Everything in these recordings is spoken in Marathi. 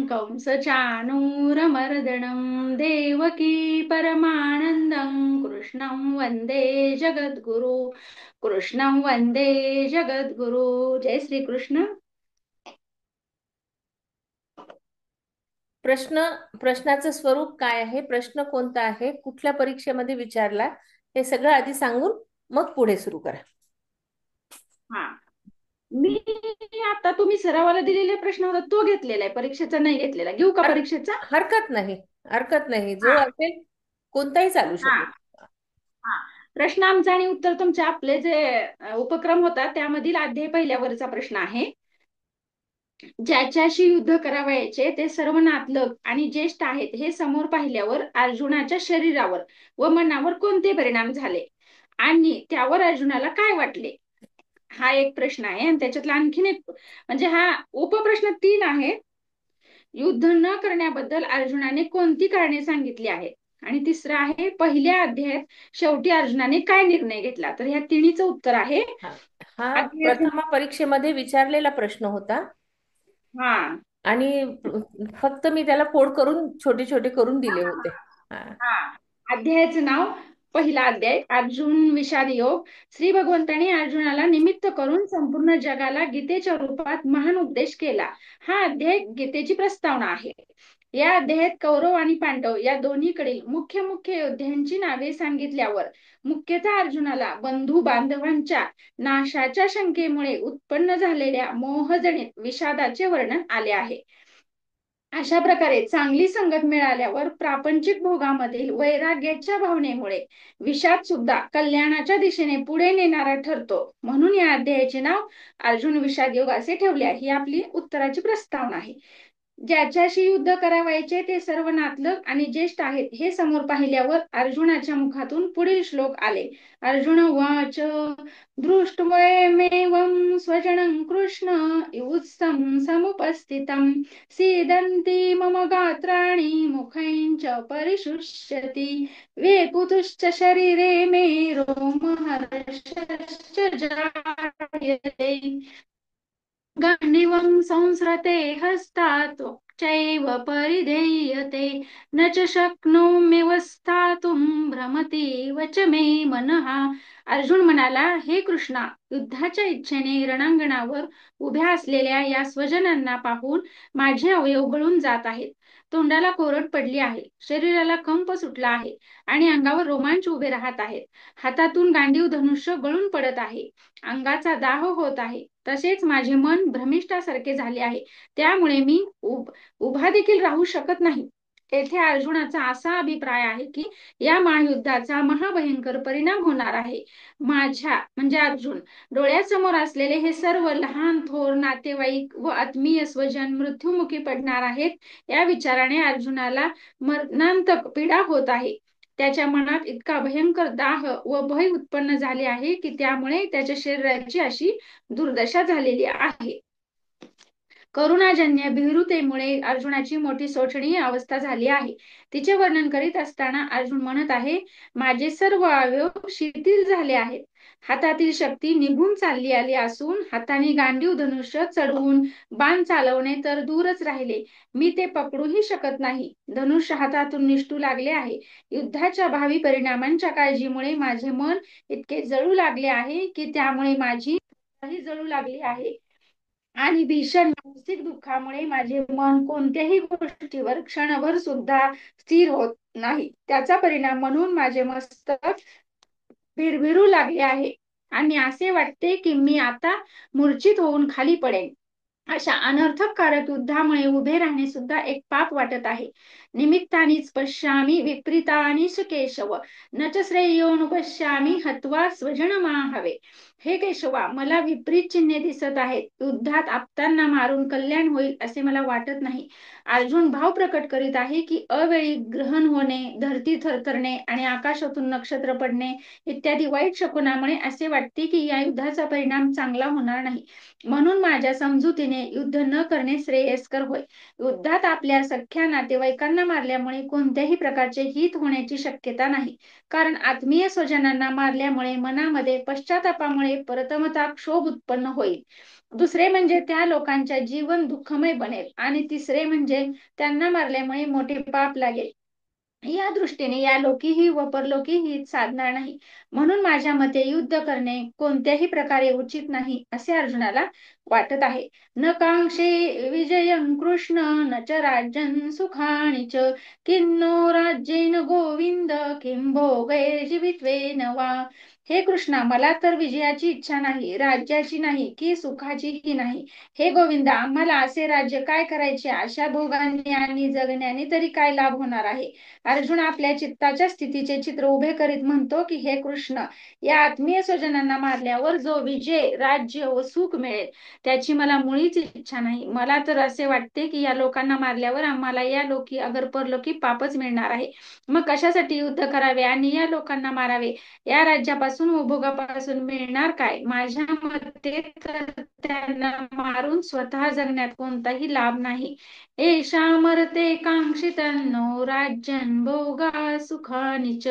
कंस चाणूरमर्दनं देवकी परमानंदं कृष्णं वंदे जगद्गुरु. जय श्री कृष्ण. प्रश्नाचं स्वरूप काय आहे, प्रश्न कोणता आहे, कुठल्या परीक्षेमध्ये विचारला, हे सगळं आधी सांगून मग पुढे सुरू करा. हा, मी आता तुम्ही सरावाला दिलेला प्रश्न होता तो घेतलेला आहे, परीक्षेचा नाही घेतलेला. घेऊ का हर परीक्षेचा? हरकत नाही, हरकत नाही, जो हा असेल कोणताही चालू हा शकेल. हा. प्रश्न आमचा आणि उत्तर तुमचे, आपले जे उपक्रम होता त्यामधील अध्याय पहिल्यावरचा प्रश्न आहे. ज्याच्याशी युद्ध करावयाचे ते सर्व नातलग आणि ज्येष्ठ आहेत हे समोर पाहिल्यावर अर्जुनाच्या शरीरावर व मनावर कोणते परिणाम झाले आणि त्यावर अर्जुनाला काय वाटले, हा एक प्रश्न आहे. आणि त्याच्यातला आणखीन एक, म्हणजे हा उपप्रश्न 3 आहे. युद्ध न करण्याबद्दल अर्जुनाने कोणती कारणे सांगितली आहेत. आणि तिसरं आहे, पहिल्या अध्यायात शेवटी अर्जुनाने काय निर्णय घेतला. तर ह्या तिन्हीचं उत्तर आहे. हा हा अध्याय प्रथम परीक्षेमध्ये विचारलेला प्रश्न होता हा आणि फक्त मी त्याला फोड करून छोटे छोटे करून दिले होते. हा. हा अध्यायाचं नाव, पहिला अध्याय अर्जुन विषाद योग. श्री भगवंताने अर्जुनाला निमित्त करून संपूर्ण जगाला गीतेच्या रूपात महान उपदेश केला. हा अध्याय गीतेची प्रस्तावना आहे. या अध्यायात कौरव आणि पांडव या दोन्हीकडील मुख्य मुख्य योद्ध्यांची नावे सांगितल्यावर मुख्यतः अर्जुनाला बंधू बांधवांच्या नाशाच्या शंकेमुळे उत्पन्न झालेल्या मोहजनित विषादाचे वर्णन आले आहे. अशा प्रकारे चांगली संगत मिळाल्यावर प्रापंचिक भोगामधील वैराग्याच्या भावनेमुळे विषाद सुद्धा कल्याणाच्या दिशेने पुढे नेणारा ठरतो. म्हणून या अध्यायाचे नाव अर्जुन विषाद योग असे ठेवले आहे. ही आपली उत्तराची प्रस्तावना आहे. ज्याच्याशी युद्ध करावयाचे ते सर्व नातलग आणि ज्येष्ठ आहेत हे समोर पाहिल्यावर अर्जुनाच्या मुखातून पुढील श्लोक आले. अर्जुन उवाच दृष्ट्वैमेवं स्वजनं कृष्ण युत्सं समुपस्थितं सीदन्ति मम गात्राणि मुखैश्च परिशुष्यति वेपुतुश्च शरीरे मे रोमहर्षश्च जायते गांडीवं संसृते हस्तात् चैव परिधेयते न च शक्नोम्यवस्थातुं भ्रमतीव च मे मनः. अर्जुन म्हणाला, हे कृष्णा, युद्धाच्या इच्छेने रणांगणावर उभ्या असलेल्या या स्वजनांना पाहून माझे अवयव गळून जात आहेत. तोंडाला कोरड पडली आहे, शरीराला कंप सुटला आहे आणि अंगावर रोमांच उभे राहत आहेत. हातातून गांडीव धनुष्य गळून पडत आहे, अंगाचा दाह होत आहे. तसेच माझे मन भ्रमिष्ठासारखे झाले आहे, त्यामुळे मी उभा देखील राहू शकत नाही. येथे अर्जुनाचा असा अभिप्राय आहे की या महायुद्धाचा महाभयंकर परिणाम होणार आहे. माझ्या म्हणजे अर्जुन डोळ्यासमोर असलेले हे सर्व लहान थोर नातेवाईक व आत्मीय स्वजन मृत्युमुखी पडणार आहेत. या विचाराने अर्जुनाला मरणांतक पीडा होत आहे. त्याच्या मनात इतका भयंकर दाह व भय उत्पन्न झाले आहे की त्यामुळे त्याच्या शरीराची अशी दुर्दशा झालेली आहे. करुणाजन्य भिरुतेमुळे अर्जुनाची मोठी शोचनीय अवस्था झाली आहे. तिचे वर्णन करीत असताना अर्जुन म्हणत आहे, माझे सर्व अवयव शिथिल झाले आहेत. हातातील शक्ती निघून चालली आली असून हाताने गांडीव धनुष्य चढवून बाण चालवणे तर दूरच राहिले, मी ते पकडूही शकत नाही. धनुष्य हातातून निसटू लागले आहे. युद्धाच्या भावी परिणामांच्या काळजीमुळे माझे मन इतके जळू लागले आहे की त्यामुळे माझी जळू लागली आहे आणि भीषण मानसिक दुःखामुळे माझे मन कोणत्याही गोष्टीवर क्षणभर सुद्धा स्थिर होत नाही. त्याचा परिणाम म्हणून माझे मस्तक भिरभिरू लागले आहे आणि असे वाटते की मी आता मूर्छित होऊन खाली पडेन. अशा अनर्थकारक युद्धामुळे उभे राहणे सुद्धा एक पाप वाटत आहे. निमित्तानीच पश्यामी विपरीतानि केशव न च श्रेयोनुपश्यामी हत्वा स्वजनमाहवे. हे केशवा, मला विपरीत चिन्हे दिसत आहेत. युद्धात आपतांना मारून कल्याण होईल असे मला वाटत नाही. अर्जुन भाव प्रकट करीत आहे की अवेळी ग्रहण होणे, धरती थरथरणे आणि आकाशातून नक्षत्र पडणे इत्यादी वाईट शकुनामुळे असे वाटते की या युद्धाचा परिणाम चांगला होणार नाही. म्हणून माझ्या समजुतीने युद्ध न करणे श्रेयस्कर होय. युद्धात आपल्या सख्या नातेवाईकांना मारल्यामुळे कोणत्याही प्रकारचे हित होण्याची शक्यता नाही, कारण आत्मीय स्वजनांना मारल्यामुळे मनामध्ये पश्चातापामुळे मारल्यामुळे प्रथमतः क्षोभ उत्पन्न होईल. दुसरे म्हणजे त्या लोकांच्या जीवन दुःखमय बनेल. आणि तिसरे म्हणजे त्यांना मारल्यामुळे मोठे पाप लागेल. या दृष्टीने या लोकीही व परलोकीही साधणार नाही. म्हणून माझ्या मते युद्ध करणे कोणत्याही प्रकारे उचित नाही असे अर्जुनाला वाटत आहे. न कांक्षे विजयं कृष्ण न च राज्यं सुखानि च किन्नो राज्येन गोविंद किं भोगैर्जीवित्वेन वा. हे कृष्णा, मला तर विजयाची इच्छा नाही, राज्याची नाही की सुखाचीही नाही. हे गोविंदा, आम्हाला असे राज्य काय करायचे? अशा भोगांनी आणि जगण्याने तरी काय लाभ होणार आहे? अर्जुन आपल्या चित्ताच्या स्थितीचे चित्र उभे करीत म्हणतो की हे कृष्ण, या आत्मीय स्वजनांना मारल्यावर जो विजय, राज्य व सुख मिळेल त्याची मला मुळीच इच्छा नाही. मला तर असे वाटते की या लोकांना मारल्यावर आम्हाला या लोकी अगर परलोकी पापच मिळणार आहे. मग कशासाठी युद्ध करावे आणि या लोकांना मारावे? या राज्यापासून व भोगापासून मिळणार काय? माझ्या मते तर त्यांना मारून स्वतः जगण्यात कोणताही लाभ नाही. एषामर्ते कांक्षितन्नो राज्यं भोगा सुखानि च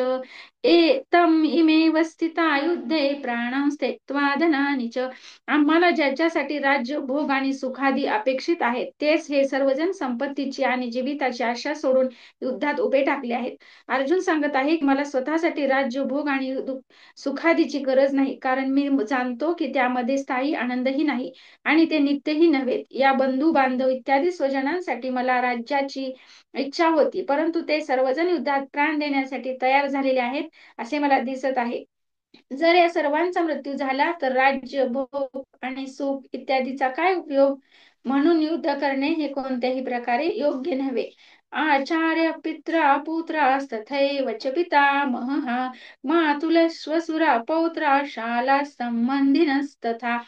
एतम इमेव स्थिता युद्धे प्राणं त्यक्त्वा धनानि च. आम्हाला ज्याच्यासाठी राज्य, भोग आणि सुखादी अपेक्षित आहेत तेच हे सर्वजण संपत्तीची आणि जीविताची आशा सोडून युद्धात उभे टाकले आहेत. अर्जुन सांगत आहे की मला स्वतःसाठी राज्य, भोग आणि सुखादीची गरज नाही, कारण मी जाणतो की त्यामध्ये स्थायी आनंदही नाही आणि ते नित्यही नव्हेत. या बंधू बांधव इत्यादी स्वजनांसाठी मला राज्याची इच्छा होती, परंतु ते सर्वजण युद्धात प्राण देण्यासाठी तयार झालेले आहेत असे मला दिसत आहे. जर या सर्वांचा मृत्यू झाला तर राज्य, भोग आणि सुख इत्यादीचा काय उपयोग? म्हणून युद्ध करणे हे कोणत्याही प्रकारे योग्य नव्हे. आचार्य पित्रा पुत्रास्तथैव च पितामहः मातुल स्वसुरा पौत्रा शाला संबंधिनस्तथा.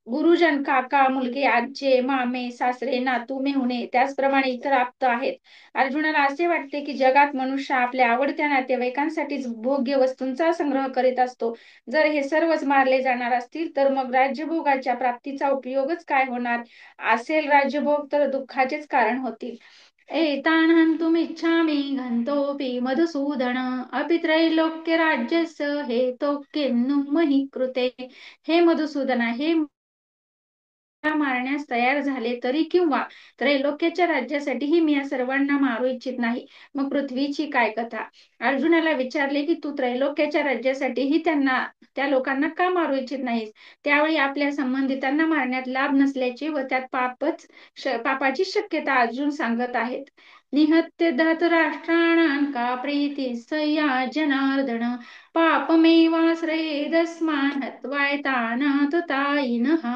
गुरुजन, काका, मुलगे, आजे, मामे, सासरे, नातू, मेहुणे, त्याचप्रमाणे इतर आप्त आहेत. अर्जुनाला असे वाटते की जगात मनुष्य आपल्या आवडत्या नातेवाईकांसाठीच भोग्य वस्तूंचा संग्रह करीत असतो. जर हे सर्वच मारले जाणार असतील तर मग राज्यभोगाच्या प्राप्तीचा उपयोगच काय होणार? असेल राज्यभोग तर दुःखाचेच कारण होतील. एतान् हन्तुमिच्छामि घन्तोऽपि मधुसूदन अपि त्रैलोक्य राज्यस्य हेतो किन्नु महि कृते. हे मधुसूदना, हे मारण्यास तयार झाले तरी किंवा त्रैलोक्याच्या राज्यासाठीही मी या सर्वांना मारू इच्छित नाही. मग पृथ्वीची काय कथा? अर्जुनाला विचारले की तू त्रैलोक्याच्या राज्यासाठीही त्या लोकांना का मारू इच्छित नाहीस? त्यावेळी आपल्या संबंधितांना मारण्यात लाभ नसल्याचे व त्यात पापाची शक्यता अर्जुन सांगत आहेत. निहत्य धृतराष्ट्राणां का प्रीती सया जनार्दन पापमेवाश्रयेदस्मान् हत्वाैतान् तुतायिनः.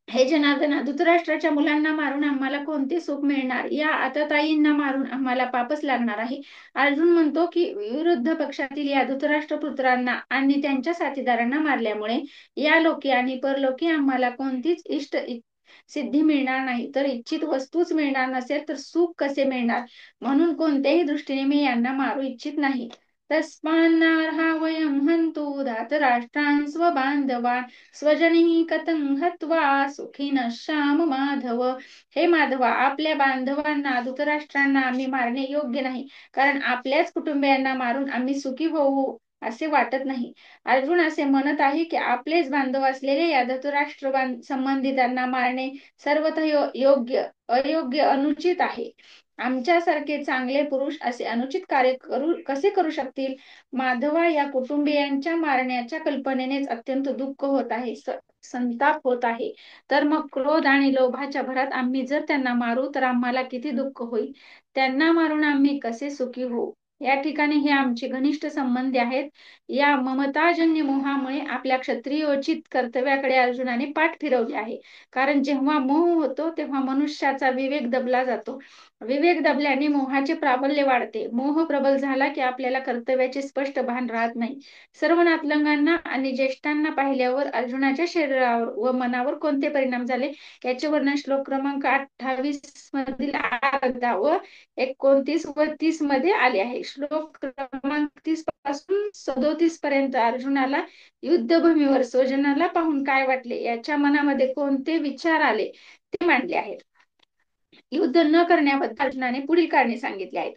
हे जनार्दना, धृतराष्ट्राच्या मुलांना मारून आम्हाला कोणते सुख मिळणार? या आततायींना मारून आम्हाला पापच लागणार आहे. अर्जुन म्हणतो की विरुद्ध पक्षातील या धृतराष्ट्र पुत्रांना आणि त्यांच्या साथीदारांना मारल्यामुळे या लोकी आणि परलोकी आम्हाला कोणतीच सिद्धी मिळणार नाही. तर इच्छित वस्तूच मिळणार नसेल तर सुख कसे मिळणार? म्हणून कोणत्याही दृष्टीने मी यांना मारू इच्छित नाही. तस्मान्नार्हा वयं हन्तु धातराष्ट्रान् स्वबान्धवान् स्वजनी कथं हत्वा सुखिनः श्याम माधव. हे माधवा, आपल्या बांधवांना, धृतराष्ट्रांना आम्ही मारणे योग्य नाही, कारण आपल्याच कुटुंबियांना मारून आम्ही सुखी होऊ असे वाटत नाही. अर्जुन असे म्हणत आहे की आपलेच बांधव असलेले या धृतराष्ट्र संबंधितांना मारणे सर्वथा योग्य, अयोग्य, अनुचित आहे. आमच्यासारखे चांगले पुरुष असे अनुचित कार्य कसे करू शकतील? माधवा, या कुटुंबियांच्या मारण्याच्या कल्पनेनेच अत्यंत दुःख होत आहे, संताप होत आहे. तर मग क्रोध आणि लोभाच्या भरात आम्ही जर त्यांना मारू तर आम्हाला किती दुःख होईल? त्यांना मारून आम्ही कसे सुखी होऊ? या ठिकाणी हे आमचे घनिष्ठ संबंधी आहेत. या ममताजन्य मोहामुळे आपल्या क्षत्रियोचित कर्तव्याकडे अर्जुनाने पाठ फिरवले आहे. कारण जेव्हा मोह होतो तेव्हा मनुष्याचा विवेक दबला जातो. विवेक दबल्याने मोहाचे प्राबल्य वाढते. मोह प्रबल झाला की आपल्याला कर्तव्याचे स्पष्ट भान राहत नाही. सर्व नातलंगांना आणि ज्येष्ठांना पाहिल्यावर अर्जुनाच्या शरीरावर व मनावर कोणते परिणाम झाले याचे वर्णन श्लोक क्रमांक 28 मधील अर्धा व 29 व 30 मध्ये आले आहे. श्लोक क्रमांक 30 पासून 37 पर्यंत अर्जुनाला युद्धभूमीवर स्वजनाला पाहून काय वाटले, याच्या मनामध्ये कोणते विचार आले ते मांडले आहेत. युद्ध न करण्याबद्दल अर्जुनाने पुढील कारणे सांगितले आहेत.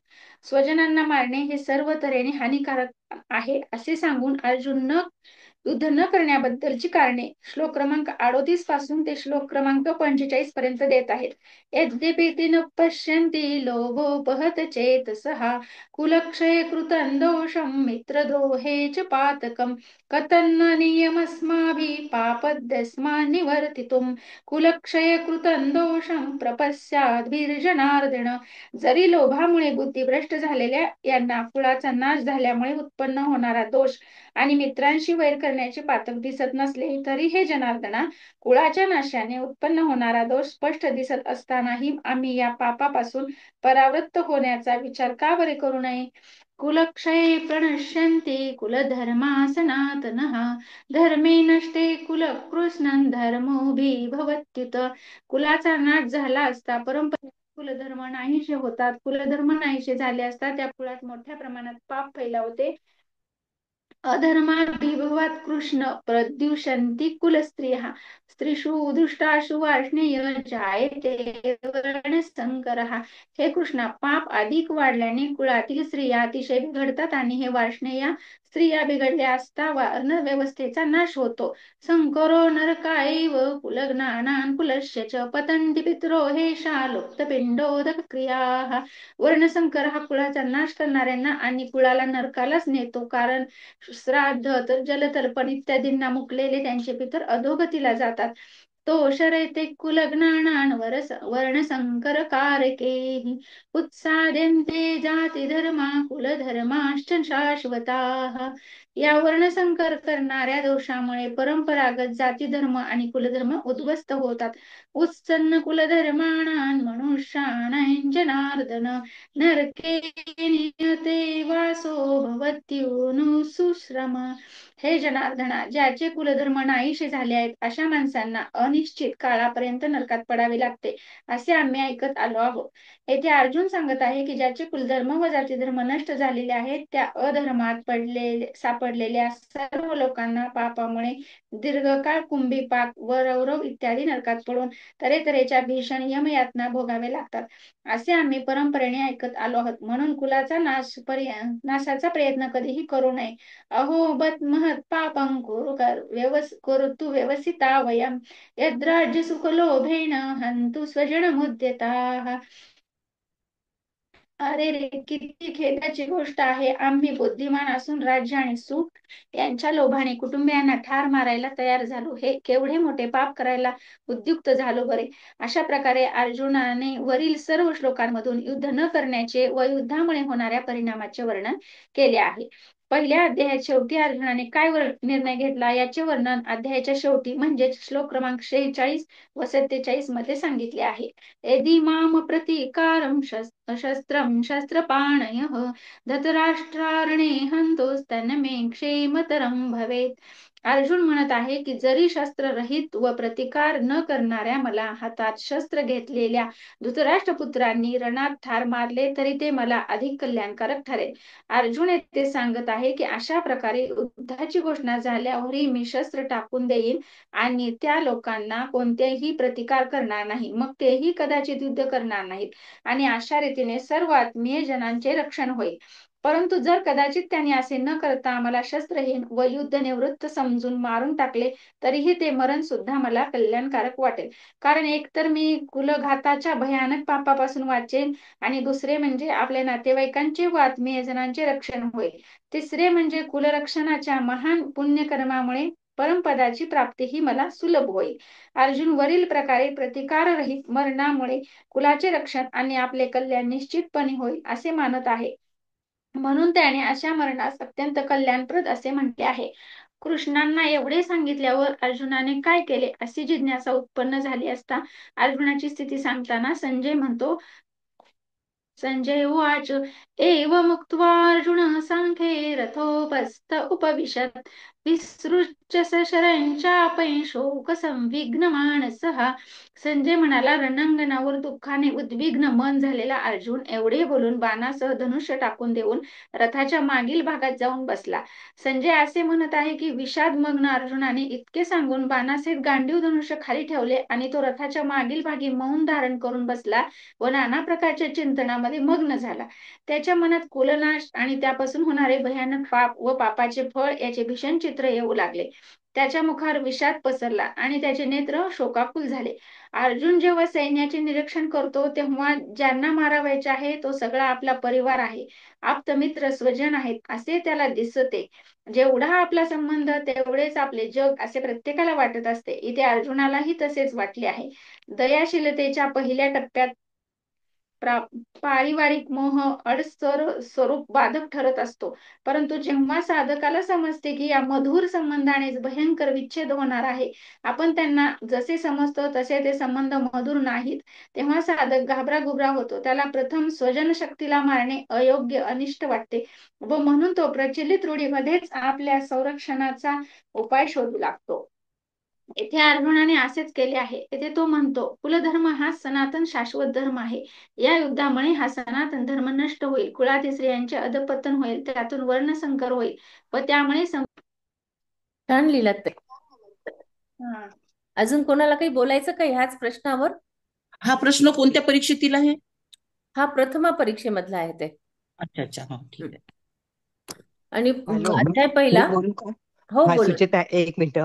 स्वजनांना मारणे हे सर्व तऱ्हेने हानिकारक आहे असे सांगून अर्जुन युद्ध न करण्याबद्दलची कारणे श्लोक क्रमांक 38 पासून ते श्लोक क्रमांक 45 पर्यंत देत आहेत. यद्यपि न पश्यन्ति लोभोपहत चेतसः कुलक्षये कृतं दोषं मित्रद्रोहे च पातकम् कथन्न नियमस्माभिः पापद्यस्मान् निवर्तितुम् कुलक्षय कृतं दोषं प्रपश्याद्भिर्जनार्दन. जरी लोभामुळे बुद्धिभ्रष्ट झालेल्या यांना कुळाचा नाश झाल्यामुळे उत्पन्न होणारा दोष आणि मित्रांशी वैर करण्याचे पातक दिसत नसले तरी हे जनार्दना, कुळाच्या नाशाने उत्पन्न होणारा दोष स्पष्ट दिसत असतानाही आम्ही या पापापासून परावृत्त होण्याचा विचार का बरे करू नये? कुलक्षये प्रणश्यन्ति कुलधर्मा सनातनः धर्मे नष्टे कुलकृष्णं धर्मोऽभिभवत्युत. कुलाचा नाश झाला असता परंपरा कुलधर्म नाहीसे होतात. कुलधर्म नाहीसे झाले असता त्या कुळात मोठ्या प्रमाणात पाप फैलावते. अधर्माभिभवात् कृष्ण प्रद्युषन्ति कुलस्त्रियः स्त्रीषु दुष्टाशु वार्ष्णेय जायते वर्णसंकरः. हे कृष्णा, पाप अधिक वाढल्याने कुळातील स्त्रिया अतिशय बिघडतात आणि हे वार्ष्णेय स्त्रिया बिघडल्या असता वर्ण व्यवस्थेचा नाश होतो. संकरो नरकायैव कुलज्ञानान् कुलस्य च पतन्ति पितरो हेषा लुप्तपिंडोदक क्रियाः. वर्णसंकर हा कुळाचा नाश करणाऱ्यांना आणि कुळाला नरकालाच नेतो. कारण श्राद्ध तर जलतर्पण इत्यादींना मुकलेले त्यांचे पितर अधोगतीला जातात. तो शरयते कुलज्ञानान् वर्णसंकर कारके उत्साद्यन्ते जाती धर्मा कुलधर्माश्च शाश्वताः. या वर्णसंकर करणाऱ्या दोषामुळे परंपरागत जाती धर्म आणि कुलधर्म उद्ध्वस्त होतात. उत्सन्न कुलधर्माणां मनुष्याणां जनार्दन नरके नियते वासो भवत्युनुसुश्रम. हे जनार्दना, ज्याचे कुलधर्म नाहीसे झाले आहेत अशा माणसांना अनिश्चित काळापर्यंत नरकात पडावे लागते असे आम्ही ऐकत आलो आहोत. येथे अर्जुन सांगत आहे की ज्याचे कुलधर्म व जातीधर्म नष्ट झालेले आहेत त्या अधर्मात सापडलेल्या सर्व लोकांना पापामुळे दीर्घकाळ कुंभीपाक व रौरव इत्यादी नरकात पडून तऱ्हेतऱ्हेच्या भीषण यमयातना भोगावे लागतात असे आम्ही परंपरेने ऐकत आलो आहोत. म्हणून कुलाचा नाशाचा प्रयत्न कधीही करू नये. अहो बत महत् पापं कुरुतु व्यवसिता वयम् यद्राज्य सुखलोभेन हन्तु स्वजनमुद्यताः. अरे रे, किती खेदाची गोष्ट आहे. आम्ही बुद्धिमान असून राज्य आणि सुख यांच्या लोभाने कुटुंबियांना ठार मारायला तयार झालो. हे केवढे मोठे पाप करायला उद्युक्त झालो बरे. अशा प्रकारे अर्जुनाने वरील सर्व श्लोकांमधून युद्ध न करण्याचे व युद्धामुळे होणाऱ्या परिणामाचे वर्णन केले आहे. पहिल्या अध्यायाच्या शेवटी अर्जुनाने काय निर्णय घेतला याचे वर्णन अध्यायाच्या शेवटी म्हणजे श्लोक क्रमांक 46 व 47 मध्ये सांगितले आहे. यदि माम प्रतिकारं शस्त्रं शस्त्रपाणयः धृतराष्ट्रारणे हन्तोस्तन्मे क्षेमतरं भवेत्. अर्जुन म्हणत आहे की जरी शस्त्ररहित व प्रतिकार न करणाऱ्या मला हातात शस्त्र घेतलेल्या धृतराष्ट्रपुत्रांनी रणात ठार मारले तरी ते मला अधिक कल्याणकारक ठरेल. अर्जुन येथे सांगत आहे की अशा प्रकारे युद्धाची घोषणा झाल्यावरही मी शस्त्र टाकून देईन आणि त्या लोकांना कोणतेही प्रतिकार करणार नाही, मग तेही कदाचित युद्ध करणार नाहीत आणि अशा रीतीने सर्व आत्मीय जनांचे रक्षण होईल. परंतु जर कदाचित त्यांनी असे न करता मला शस्त्रहीन व युद्ध निवृत्त समजून मारून टाकले तरीही ते मरण सुद्धा मला कल्याणकारक वाटेल. कारण एकतर मी कुलघाताच्या भयानक पापापासून वाचेन आणि दुसरे म्हणजे आपल्या नातेवाईकांचे व आत्मीय जनांचे रक्षण होईल. तिसरे म्हणजे कुलरक्षणाच्या महान पुण्यकर्मामुळे परमपदाची प्राप्ती ही मला सुलभ होईल. अर्जुन वरील प्रकारे प्रतिकाररहित मरणामुळे कुलाचे रक्षण आणि आपले कल्याण निश्चितपणे होईल असे मानत आहे. म्हणून त्याने अशा मरणास अत्यंत कल्याणप्रद असे म्हटले आहे. कृष्णांना एवढे सांगितल्यावर अर्जुनाने काय केले अशी जिज्ञासा उत्पन्न झाली असता अर्जुनाची स्थिती सांगताना संजय उवाच एवमुक्त्वा सांख्ये रथोपस्थ उपविशत् विसृज्य सशरं चापै शोकसंविघ्नमानसः. संजय म्हणाला, रणांगणावर दुःखाने उद्विग्न मन झालेला अर्जुन एवढे बोलून बाणासह धनुष्य टाकून देऊन रथाच्या मागील भागात जाऊन बसला. संजय असे म्हणत आहे की विषादमग्न अर्जुनाने इतके सांगून बाणासहित गांडीव धनुष्य खाली ठेवले आणि तो रथाच्या मागील भागी मौन धारण करून बसला व नाना प्रकारच्या चिंतनामध्ये मग्न झाला. त्याच्या मनात कुलनाश आणि त्यापासून होणारे भयानक पाप व पापाचे फळ याचे भीषण चित्र नेत्र येऊ लागले. त्याच्या मुखावर विषाद पसरला आणि त्याचे नेत्र शोकाकुल झाले. अर्जुन जेव्हा सैन्याचे निरीक्षण करतो तेव्हा ज्यांना मारावायचे आहे तो सगळा आपला परिवार आहे, आप्तमित्र स्वजन आहेत असे त्याला दिसते. जेवढा आपला संबंध तेवढेच आपले जग असे प्रत्येकाला वाटत असते. इथे अर्जुनालाही तसेच वाटले आहे. दयाशीलतेच्या पहिल्या टप्प्यात पारिवारिक मोह अडसर स्वरूप बाधक ठरत असतो. परंतु जेव्हा साधकाला समजते की या मधुर संबंधानेच भयंकर विच्छेद होणार आहे, आपण त्यांना जसे समजतो तसे ते संबंध मधुर नाहीत, तेव्हा साधक घाबराघुबरा होतो. त्याला प्रथम स्वजन शक्तीला मारणे अयोग्य अनिष्ट वाटते व म्हणून तो प्रचलित रूढीमध्येच आपल्या संरक्षणाचा उपाय शोधू लागतो. येथे अर्जुनाने असेच केले आहे. येथे तो म्हणतो, कुलधर्म हा सनातन शाश्वत धर्म आहे. या युद्धामुळे हा सनातन धर्म नष्ट होईल. कुळातील स्त्रियांचे अधपतन होईल, त्यातून वर्णसंकर होईल व त्यामुळे छान लिहिलात ते. हा. अजून कोणाला काही बोलायचं का ह्याच प्रश्नावर? हा प्रश्न कोणत्या परीक्षेतील आहे? हा प्रथमा परीक्षेमधला आहे ते. अच्छा अच्छा, हा ठीक आहे. आणि हॅलो, अध्याय मी पहिला. बोलू का? हो हा बोला. सुचेता, एक मिनिट.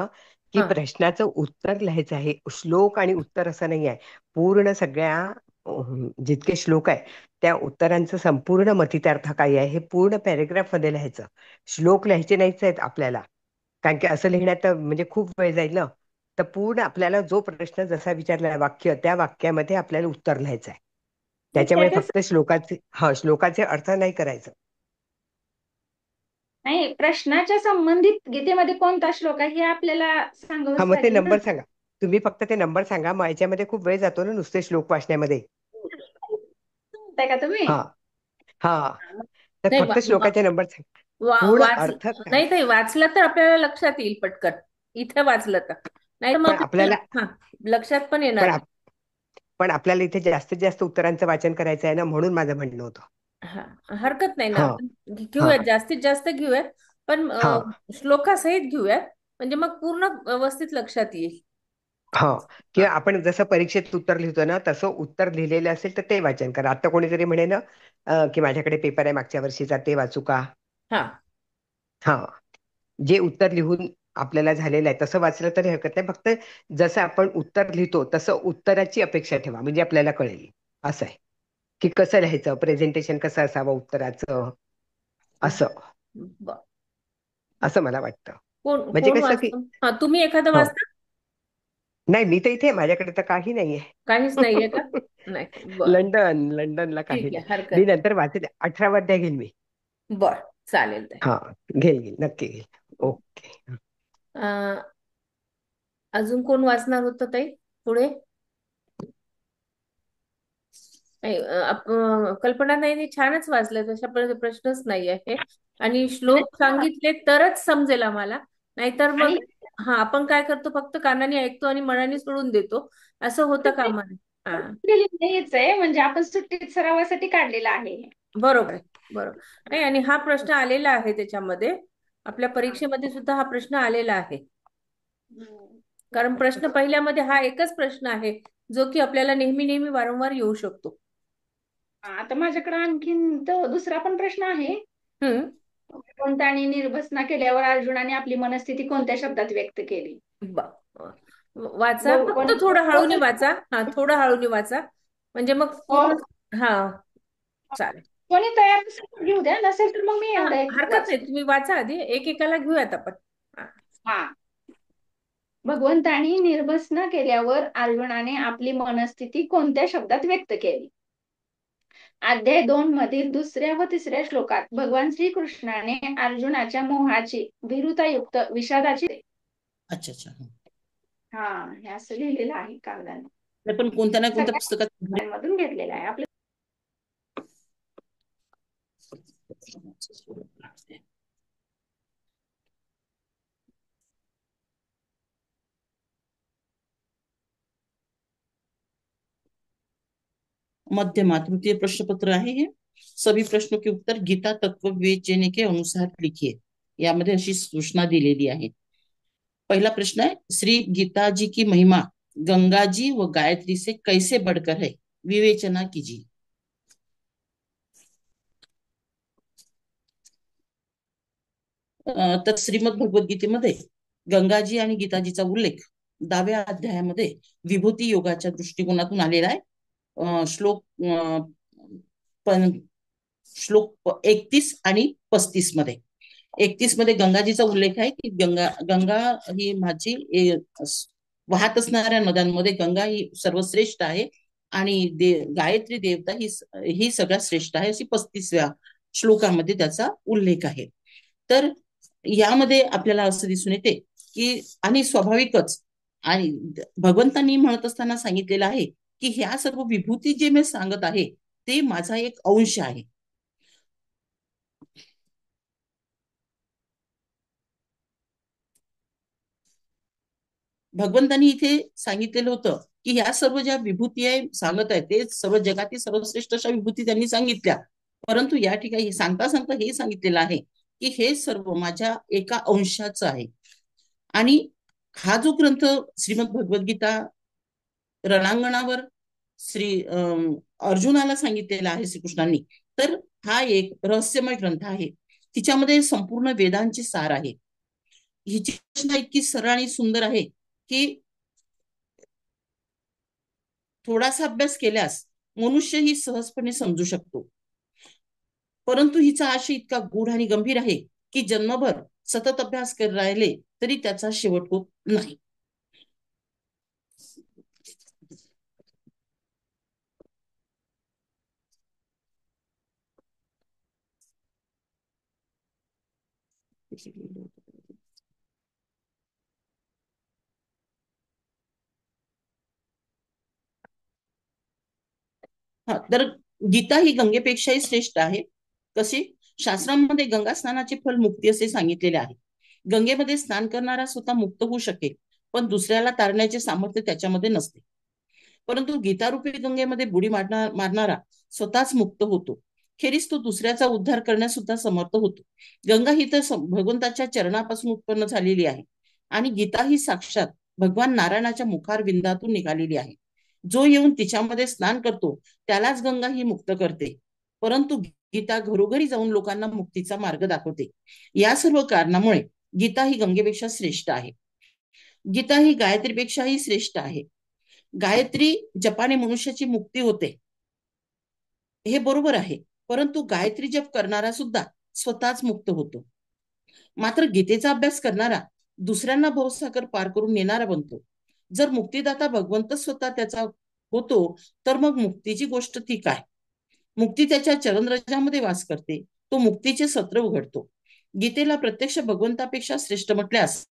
की हा प्रश्नाचं उत्तर लिहायचं आहे, श्लोक आणि उत्तर असं नाही आहे. पूर्ण सगळ्या जितके श्लोक आहे त्या उत्तरांचं संपूर्ण मतितार्थ काय आहे हे पूर्ण पॅरेग्राफ मध्ये लिहायचं. श्लोक लिहायचे नाहीच आहेत आपल्याला, कारण की असं लिहिण्यात म्हणजे खूप वेळ जाईल ना. तर पूर्ण आपल्याला जो प्रश्न जसा विचारला वाक्य, त्या वाक्यामध्ये आपल्याला उत्तर लिहायचं आहे. त्याच्यामुळे फक्त श्लोकाचे अर्थ नाही करायचं. नाही, प्रश्नाच्या संबंधित गीतेमध्ये कोणता श्लोक आहे हे आपल्याला हा, सांगावंच मग ते लागेल ना. नंबर सांगा. तुम्ही फक्त ते नंबर सांगा, मग याच्यामध्ये खूप वेळ जातो ना नुसते श्लोक वाचण्यामध्ये. सांगताय का तुम्ही? हा हा, तर नाही फक्त श्लोकाचे नंबर सांगा. पूर्ण वाच अर्थ काय? नाही ताई, वाचलं तर आपल्याला लक्षात येईल पटकन. इथे वाचलं तर नाही तर पण मग आपल्याला हा लक्षात पण येणार पण नाही. पण आपल्याला इथे जास्तीत जास्त उत्तरांचं वाचन करायचं आहे ना, म्हणून माझं म्हणणं होतं. हा हरकत नाही ना, हा आपण हा घेऊयात, जास्तीत जास्त घेऊयात, पण हा श्लोकासहित घेऊयात, म्हणजे मग पूर्ण व्यवस्थित लक्षात येईल. हा, हा किंवा आपण जसं परीक्षेत उत्तर लिहितो ना तसं उत्तर लिहिलेलं असेल तर ते वाचन करा. आता कोणीतरी म्हणे ना की माझ्याकडे पेपर आहे मागच्या वर्षीचा, ते वाचू का? हा हा, जे उत्तर लिहून आपल्याला झालेलं आहे तसं वाचलं तरी हरकत नाही. फक्त जसं आपण उत्तर लिहितो तसं उत्तराची अपेक्षा ठेवा, म्हणजे आपल्याला कळेल. असं आहे की कसं लिहायचं, प्रेझेंटेशन कसं असावं उत्तराचं, असं ब- असं मला वाटतं. कोण म्हणजे कोण कसं की वाचतो? हा तुम्ही एखादं हो, वाचता? नाही मी तर इथे आहे, माझ्याकडे तर काही नाहीये. काहीच नाहीये का? नाही, बर. लंडनला काही ठीक आहे, नाही. मी हरकत नंतर वाचेल, 18 अध्याय घेईन मी. नाही. बर, चालेल ताई. हा, घेईल नक्की घेईल. ओके. अं, अजून कोण वाचणार होतं ताई पुढे? नाही, कल्पना नाही छानच वाचलंय, तशा प्रश्नच नाही आहे. आणि श्लोक सांगितले तरच समजेल आम्हाला, नाहीतर आणि मग हा आपण काय करतो, फक्त कानाने ऐकतो आणि मनाने सोडून देतो, असं होतं कामा नये. हा नाहीच आहे, म्हणजे आपण सुट्टीत सरावासाठी काढलेला आहे. बरोबर आहे, बरोबर. नाही, आणि हा प्रश्न आलेला आहे त्याच्यामध्ये, आपल्या परीक्षेमध्ये सुद्धा हा प्रश्न आलेला आहे. कारण प्रश्न पहिल्यामध्ये हा एकच प्रश्न आहे जो की आपल्याला नेहमी नेहमी वारंवार येऊ शकतो. आता माझ्याकडे आणखीन तो दुसरा पण प्रश्न आहे. हम्म कोणत्याने निर्भसना केल्यावर अर्जुनाने आपली मनस्थिती कोणत्या शब्दात व्यक्त केली? ब- वाचा, बघू फक्त कोण. थोडं हळूनी वाचा. हा थोडं हळूनी वाचा, म्हणजे मग हो, पूर्ण. हा चालेल. कोणी तयार नसेल तर घेऊ द्या, नसेल तर मग मी हा एवढा एक हरकत नाही, वाचते. तुम्ही वाचा आधी, एकेकाला घेऊयात आपण. हा. हा, भगवंतानी निर्भसना केल्यावर अर्जुनाने आपली मनस्थिती कोणत्या शब्दात व्यक्त केली? अध्याय 2 मधील दुसऱ्या व तिसऱ्या श्लोकात भगवान श्रीकृष्णाने अर्जुनाच्या मोहाची भीरुतायुक्त विषादाची. अच्छा अच्छा, हा. हा, हे असं लिहिलेलं आहे कागदाने. ते पण कोणत्या ना कोणत्या पुस्तकात मधून घेतलेलं आहे आपलं. मध्यमा तृतीय प्रश्न पत्र आहे हे. सभी प्रश्नों के उत्तर गीता तत्व विवेचने के अनुसार लिखिए. यामध्ये अशी सूचना दिलेली आहे. पहला प्रश्न है, श्री गीता जी की महिमा गंगा जी व गायत्री से कैसे बढ़कर है, विवेचना कीजिए. तर श्रीमद भगवद्गीतेमध्ये गंगाजी आणि गीताजीचा उल्लेख 10व्या अध्यायामध्ये विभूती योगाच्या दृष्टिकोनातून आलेला आहे. पण श्लोक 31 आणि 35 मध्ये. 31 मध्ये गंगाजीचा उल्लेख आहे की गंगा ही माझी वाहत असणाऱ्या नद्यांमध्ये गंगा ही सर्वश्रेष्ठ आहे आणि गायत्री देवता ही सगळ्यात श्रेष्ठ आहे, अशी 35व्या श्लोकामध्ये त्याचा उल्लेख आहे. तर यामध्ये आपल्याला असं दिसून येते की आणि स्वाभाविकच आणि भगवंतांनी म्हणत असताना सांगितलेलं आहे की ह्या सर्व विभूती जे मी सांगत आहे ते माझा एक अंश आहे. भगवंतांनी इथे सांगितलेलं होतं की ह्या सर्व ज्या विभूती आहे सांगत आहे ते सर्व जगातील सर्वश्रेष्ठ अशा विभूती त्यांनी सांगितल्या, परंतु या ठिकाणी सांगता सांगता हे सांगितलेलं आहे की हे सर्व माझ्या एका अंशाचं आहे. आणि हा जो ग्रंथ श्रीमद भगवद्गीता रणांगणावर अर्जुनाला सांगितलेला आहे श्रीकृष्णांनी, तर हा एक रहस्यमय ग्रंथ आहे. तिच्यामध्ये संपूर्ण वेदांचे सार आहे. हिची रचना इतकी सरळ आणि सुंदर आहे की थोडासा अभ्यास केल्यास मनुष्य ही सहजपणे समजू शकतो, परंतु हिचा आशय इतका गूढ आणि गंभीर आहे की जन्मभर सतत अभ्यास करत राहिले तरी त्याचा शेवट होत नाही. हा, तर गीता ही गंगेपेक्षाही श्रेष्ठ आहे. कशी? शास्त्रांमध्ये गंगा स्नानाचे फल मुक्ती असे सांगितलेले आहे. गंगेमध्ये स्नान करणारा स्वतः मुक्त होऊ शकेल, पण दुसऱ्याला तारण्याचे सामर्थ्य त्याच्यामध्ये नसते. परंतु गीतारूपी गंगेमध्ये बुडी मारणारा स्वतःच मुक्त होतो. खेरीज तो दुसऱ्याचा उद्धार करण्यास सुद्धा समर्थ होतो. गंगा ही तर भगवंताच्या चरणापासून उत्पन्न झालेली आहे आणि गीता ही साक्षात भगवान नारायणाच्या मुखारविंदातून निघालेली आहे. जो येऊन तिच्यामध्ये स्नान करतो त्यालाच गंगा ही मुक्त करते, परंतु गीता घरोघरी जाऊन लोकांना मुक्तीचा मार्ग दाखवते. या सर्व कारणामुळे गीता ही गंगेपेक्षा श्रेष्ठ आहे. गीता ही गायत्रीपेक्षाही श्रेष्ठ आहे. गायत्री जपाने मनुष्याची मुक्ती होते, हे बरोबर आहे, परंतु गायत्री जप करणारा सुद्धा स्वतःच मुक्त होतो. मात्र गीतेचा अभ्यास करणारा दुसऱ्यांना भवसागर पार करून नेणारा बनतो. जर मुक्तीदाता भगवंत स्वतः त्याचा होतो तर मग मुक्तीची गोष्ट ती काय? मुक्ती त्याच्या चरणरजामध्ये वास करते, तो मुक्तीचे सत्र उघडतो. गीतेला प्रत्यक्ष भगवंतापेक्षा श्रेष्ठ म्हटल्यास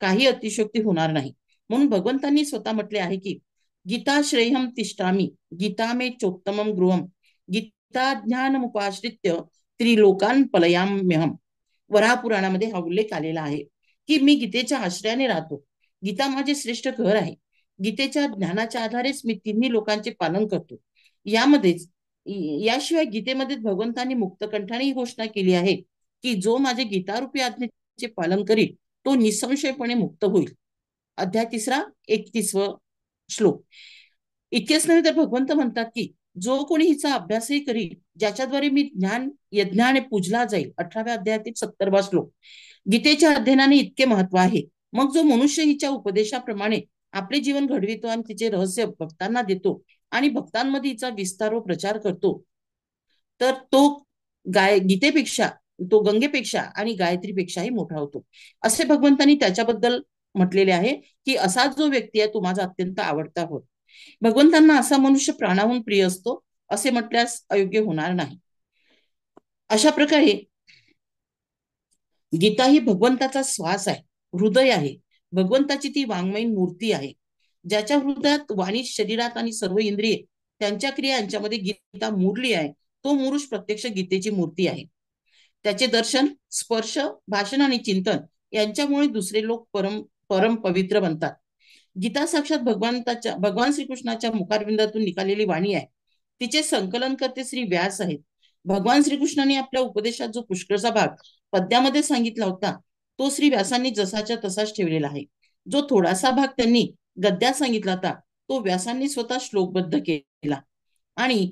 काही अतिशयोक्ती होणार नाही. म्हणून भगवंतांनी स्वतः म्हटले आहे की गीता श्रेयम तिष्ठामी गीता मे चोत्तमम गृहम गीता ज्ञानमुपाश्रित्य त्रिलोकान पलयाम्यहम. वराह पुराणामध्ये हा उल्लेख आलेला आहे की मी गीतेच्या आश्रयाने राहतो. गीता माझे श्रेष्ठ घर आहे. गीतेच्या ज्ञानाच्या आधारेच मी तिन्ही लोकांचे पालन करतो. याशिवाय गीतेमध्ये भगवंतांनी मुक्तकंठाने ही घोषणा केली आहे की जो माझे गीतारूपी आज्ञेचे पालन करील तो निसंशयपणे मुक्त होईल. अध्याय 3 31 श्लोक. इतकेच नव्हे तर भगवंत म्हणतात की जो कोणी हिचा अभ्यासही करील ज्याच्याद्वारे मी ज्ञान यज्ञाने पूजला जाईल. 18व्या अध्यायातील 70वा श्लोक. गीतेच्या अध्ययनाने इतके महत्व आहे, मग जो मनुष्य हिच्या उपदेशाप्रमाणे आपले जीवन घडवितो आणि तिचे रहस्य भक्तांना देतो आणि भक्तांमध्ये हिचा विस्तार व प्रचार करतो तर तो गीतेपेक्षा, तो गंगेपेक्षा आणि गायत्रीपेक्षाही मोठा होतो, असे भगवंतांनी त्याच्याबद्दल म्हटलेले आहे की असा जो व्यक्ती आहे तो माझा अत्यंत आवडता होत. भगवंतांना असा मनुष्य प्राणाहून प्रिय असतो असे म्हटल्यास अयोग्य होणार नाही. अशा प्रकारे गीता ही भगवंताचा श्वास आहे, हृदय आहे. भगवंताची ती वाङ्मयीन मूर्ती आहे. ज्याच्या हृदयात वाणी, शरीरात आणि सर्व इंद्रिये त्यांच्या क्रिया यांच्यामध्ये गीता मुरली आहे तो पुरुष प्रत्यक्ष गीतेची मूर्ती आहे. त्याचे दर्शन, स्पर्श, भाषण आणि चिंतन यांच्यामुळे दुसरे लोक परम पवित्र बनतात. गीता साक्षात भगवान श्रीकृष्णाच्या मुखारविंदातून निघालेली वाणी आहे. तिचे संकलन करते श्री व्यास आहेत. भगवान श्रीकृष्णाने आपल्या उपदेशात जो पुष्कळचा भाग पद्यामध्ये सांगितला होता तो श्री व्यासांनी जसाच्या तसाच ठेवलेला आहे. जो थोडासा भाग त्यांनी गद्यात सांगितला होता तो व्यासांनी स्वतः श्लोकबद्ध केला. आणि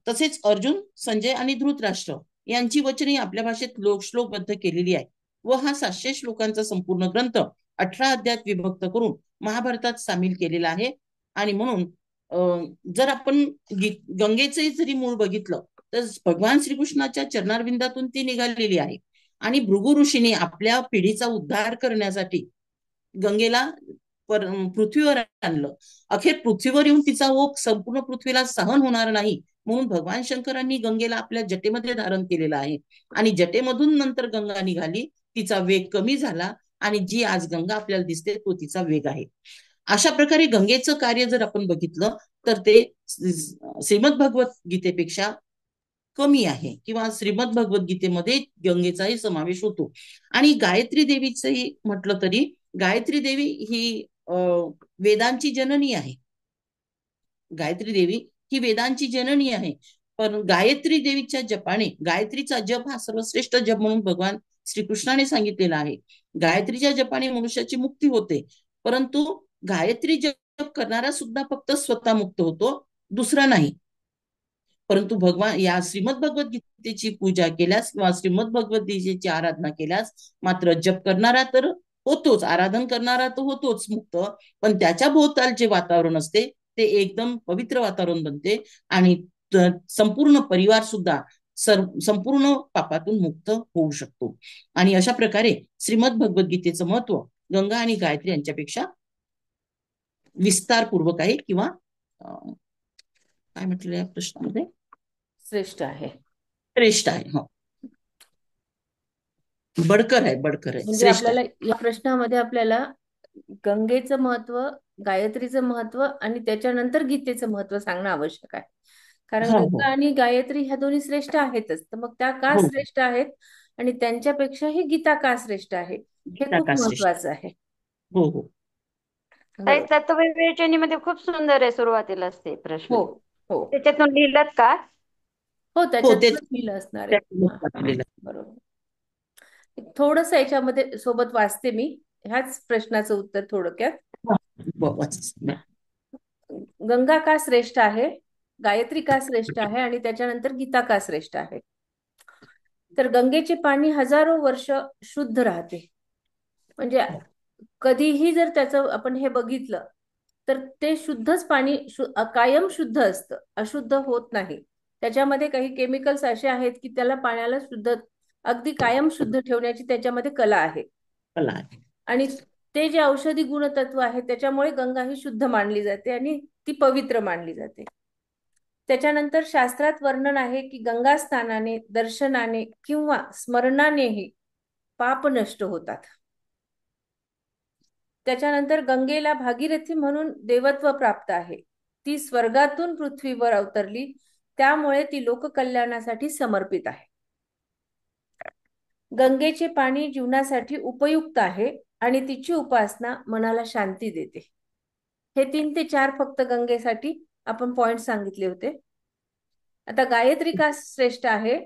तसेच अर्जुन, संजय आणि धृतराष्ट्र यांची वचने आपल्या भाषेत श्लोकबद्ध केलेली आहे. व हा 700 श्लोकांचा संपूर्ण ग्रंथ 18 अध्यायात विभक्त करून महाभारतात सामील केलेला आहे. आणि म्हणून जर आपण गंगेचे जरी मूळ बघितलं तर भगवान श्रीकृष्णाच्या चरणारविंदातून ती निघालेली आहे. आणि भृगु ऋषीने आपल्या पिढीचा उद्धार करण्यासाठी गंगेला पृथ्वीवर आणलं. अखेर पृथ्वीवर येऊन तिचा ओघ संपूर्ण पृथ्वीला सहन होणार नाही म्हणून भगवान शंकरांनी गंगेला आपल्या जटेमध्ये धारण केलेलं आहे. आणि जटेमधून नंतर गंगा निघाली, तिचा वेग कमी झाला आणि जी आज गंगा आपल्याला दिसते तो तिचा वेग आहे. अशा प्रकारे गंगेचं कार्य जर आपण बघितलं तर ते श्रीमद भगवत गीतेपेक्षा कमी आहे किंवा श्रीमद भगवत गीतेमध्ये गंगेचाही समावेश होतो. आणि गायत्री देवीचंही म्हटलं तरी गायत्री देवी ही वेदांची जननी आहे. गायत्री देवी ही वेदांची जननी आहे. पण गायत्री देवीच्या जपाने, गायत्रीचा जप हा सर्वश्रेष्ठ जप म्हणून भगवान श्रीकृष्णाने सांगितलेला आहे. गायत्रीच्या जपाने मनुष्याची मुक्ती होते, परंतु गायत्री जप करणारा सुद्धा फक्त स्वतः मुक्त होतो, दुसरा नाही. परंतु भगवान या श्रीमद भगवत गीतेची पूजा केल्यास किंवा श्रीमद भगवत गीतेची आराधना केल्यास मात्र जप करणारा तर होतोच, आराधन करणारा तर होतोच मुक्त, पण त्याच्या भोवतालचे वातावरण असते ते एकदम पवित्र वातावरण बनते आणि संपूर्ण परिवार सुद्धा संपूर्ण पापातून मुक्त होऊ शकतो. आणि अशा प्रकारे श्रीमद भगवद्गीतेचं महत्व गंगा आणि गायत्री यांच्यापेक्षा विस्तारपूर्वक आहे किंवा काय म्हटलेलं या प्रश्नामध्ये श्रेष्ठ आहे. श्रेष्ठ आहे. हो, बडकर आहे, बडकर आहे, म्हणजे श्रेष्ठ आहे. आपल्याला या प्रश्नामध्ये आपल्याला गंगेचं महत्व, गायत्रीचं महत्व आणि त्याच्यानंतर गीतेचं महत्व सांगणं आवश्यक आहे. कारण हो गंगा हो आणि गायत्री ह्या दोन्ही श्रेष्ठ आहेतच, तर मग त्या का हो श्रेष्ठ आहेत आणि त्यांच्यापेक्षाही गीता का श्रेष्ठ आहे हे गीता खूप का श्रेष्ठ. महत्वाचं आहे. हो हो ताई, बरोबर. तत्वविवेचनीमध्ये खूप सुंदर आहे सुरुवातीलाच ते प्रश्न. हो हो त्याच्यातून लिहिलात का? हो, हो, त्याच्यातूनच लिहिलं असणार आहे. वाचलेलं. बरोबर. थोडस याच्यामध्ये सोबत वाचते मी ह्याच प्रश्नाचं उत्तर थोडक्यात. वाच. गंगा का श्रेष्ठ आहे, गायत्री का श्रेष्ठ आहे आणि त्याच्यानंतर गीता का श्रेष्ठ आहे. तर गंगेचे पाणी हजारो वर्ष शुद्ध राहते. म्हणजे कधीही जर त्याचं आपण हे बघितलं तर ते शुद्धच पाणी कायम शुद्ध असतं, अशुद्ध होत नाही. त्याच्यामध्ये काही केमिकल्स असे आहेत की त्याला पाण्याला शुद्ध, अगदी कायम शुद्ध ठेवण्याची त्याच्यामध्ये कला आहे. कला आहे. आणि ते जे औषधी गुणतत्व आहे त्याच्यामुळे गंगा ही शुद्ध मानली जाते आणि ती पवित्र मानली जाते. त्याच्यानंतर शास्त्रात वर्णन आहे की गंगा स्नानाने, दर्शनाने किंवा स्मरणानेही पाप नष्ट होतात. त्याच्यानंतर गंगेला भागीरथी म्हणून देवत्व प्राप्त आहे. ती स्वर्गातून पृथ्वीवर अवतरली, त्यामुळे ती लोककल्याणासाठी समर्पित आहे. गंगेचे पाणी जीवनासाठी उपयुक्त आहे आणि तिची उपासना मनाला शांती देते. हे 3 ते 4 फक्त गंगेसाठी आपण पॉइंट सांगितले होते. आता गायत्री का श्रेष्ठ आहे,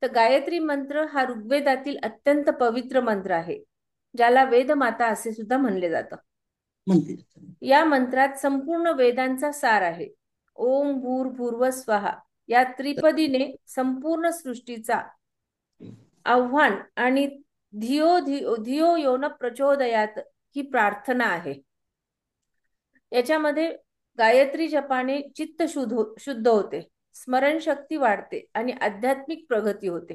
तर गायत्री मंत्र हा ऋग्वेदातील अत्यंत पवित्र मंत्र आहे, ज्याला वेदमाता असे सुद्धा म्हणले जातं. या मंत्रात संपूर्ण वेदांचा सार आहे. ओम भूर्भुवः स्वः या त्रिपदीने संपूर्ण सृष्टीचा आव्हान आणि धियो यो न प्रचोदयात ही प्रार्थना आहे. याच्यामध्ये गायत्री जपाने चित्त शुद्ध होते, स्मरणशक्ती वाढते आणि आध्यात्मिक प्रगती होते.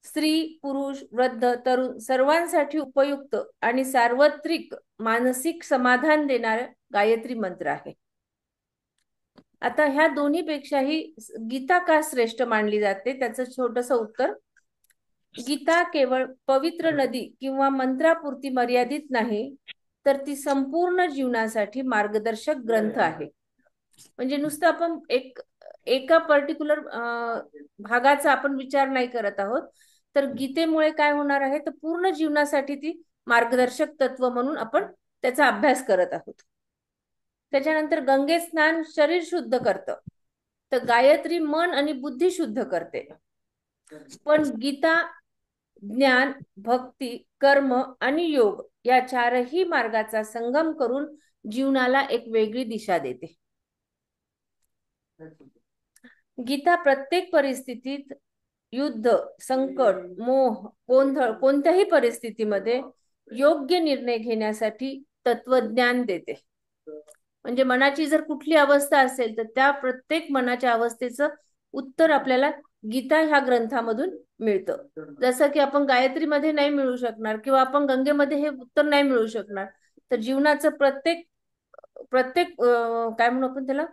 स्त्री, पुरुष, वृद्ध, तरुण सर्वांसाठी उपयुक्त आणि सार्वत्रिक मानसिक समाधान देणारा गायत्री मंत्र आहे. आता ह्या दोन्हीपेक्षाही गीता का श्रेष्ठ मानली जाते, त्याचं छोटस उत्तर. गीता केवळ पवित्र नदी किंवा मंत्रापुरती मर्यादित नाही, तर ती संपूर्ण जीवनासाठी मार्गदर्शक ग्रंथ आहे. म्हणजे नुसतं आपण एका पर्टिक्युलर भागाचा आपण विचार नाही करत आहोत, तर गीतेमुळे काय होणार आहे, तर पूर्ण जीवनासाठी ती मार्गदर्शक तत्व म्हणून आपण त्याचा अभ्यास करत आहोत. त्याच्यानंतर गंगे स्नान शरीर शुद्ध करतं, तर गायत्री मन आणि बुद्धी शुद्ध करते. पण गीता ज्ञान, भक्ती, कर्म आणि योग या 4ही मार्गाचा संगम करून जीवनाला एक वेगळी दिशा देते. गीता प्रत्येक परिस्थितीत युद्ध, संकट, मोह, गोंधळ कोणत्याही परिस्थितीमध्ये योग्य निर्णय घेण्यासाठी तत्वज्ञान देते. म्हणजे मनाची जर कुठली अवस्था असेल तर त्या प्रत्येक मनाच्या अवस्थेचं उत्तर आपल्याला गीता ह्या ग्रंथामधून मिळतं. जसं की आपण गायत्रीमध्ये नाही मिळू शकणार किंवा आपण गंगेमध्ये हे उत्तर नाही मिळू शकणार, तर जीवनाचं प्रत्येक प्रत्येक काय म्हणू आपण त्याला,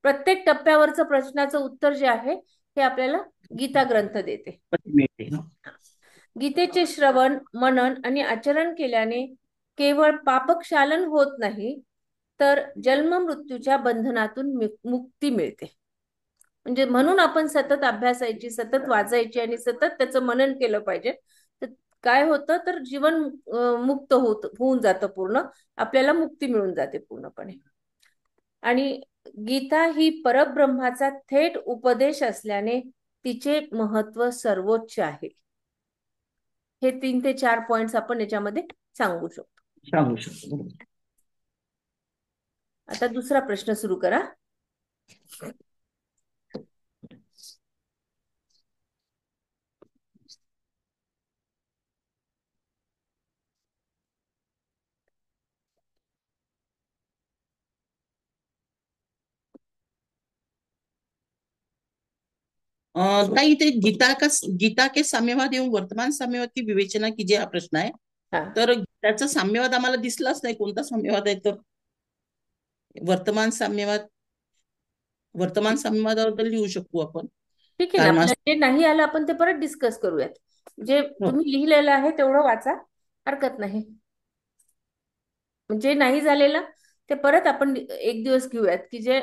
प्रत्येक टप्प्यावरचं प्रश्नाचं उत्तर जे आहे हे आपल्याला गीता ग्रंथ देते. मिळते. गीतेचे श्रवण, मनन आणि आचरण केल्याने केवळ पापक्षालन होत नाही, तर जन्म मृत्यूच्या बंधनातून मुक्ती मिळते. म्हणजे म्हणून आपण सतत अभ्यासायची, सतत वाचायची आणि सतत त्याचं मनन केलं पाहिजे. तर काय होतं, तर जीवन मुक्त होऊन जातं पूर्ण, आपल्याला मुक्ती मिळून जाते पूर्णपणे. आणि गीता ही परब्रह्माचा थेट उपदेश असल्याने तिचे महत्व सर्वोच्च आहे. हे 3 ते 4 पॉइंट्स आपण याच्यामध्ये सांगू शकतो. आता दुसरा प्रश्न सुरू करा. ताई, ते गीता के साम्यवाद एवं वर्तमान साम्यवाद की विवेचना कीजिए हा प्रश्न आहे. तर त्याचा साम्यवाद आम्हाला दिसलाच नाही. कोणता साम्यवाद आहे? तर वर्तमान साम्यवादाबद्दल लिहू शकू आपण. ठीक आहे ना. जे नाही आलं आपण ते परत डिस्कस करूयात. जे तुम्ही लिहिलेलं आहे तेवढं वाचा, हरकत नाही. जे नाही झालेलं ते परत आपण एक दिवस घेऊयात, की जे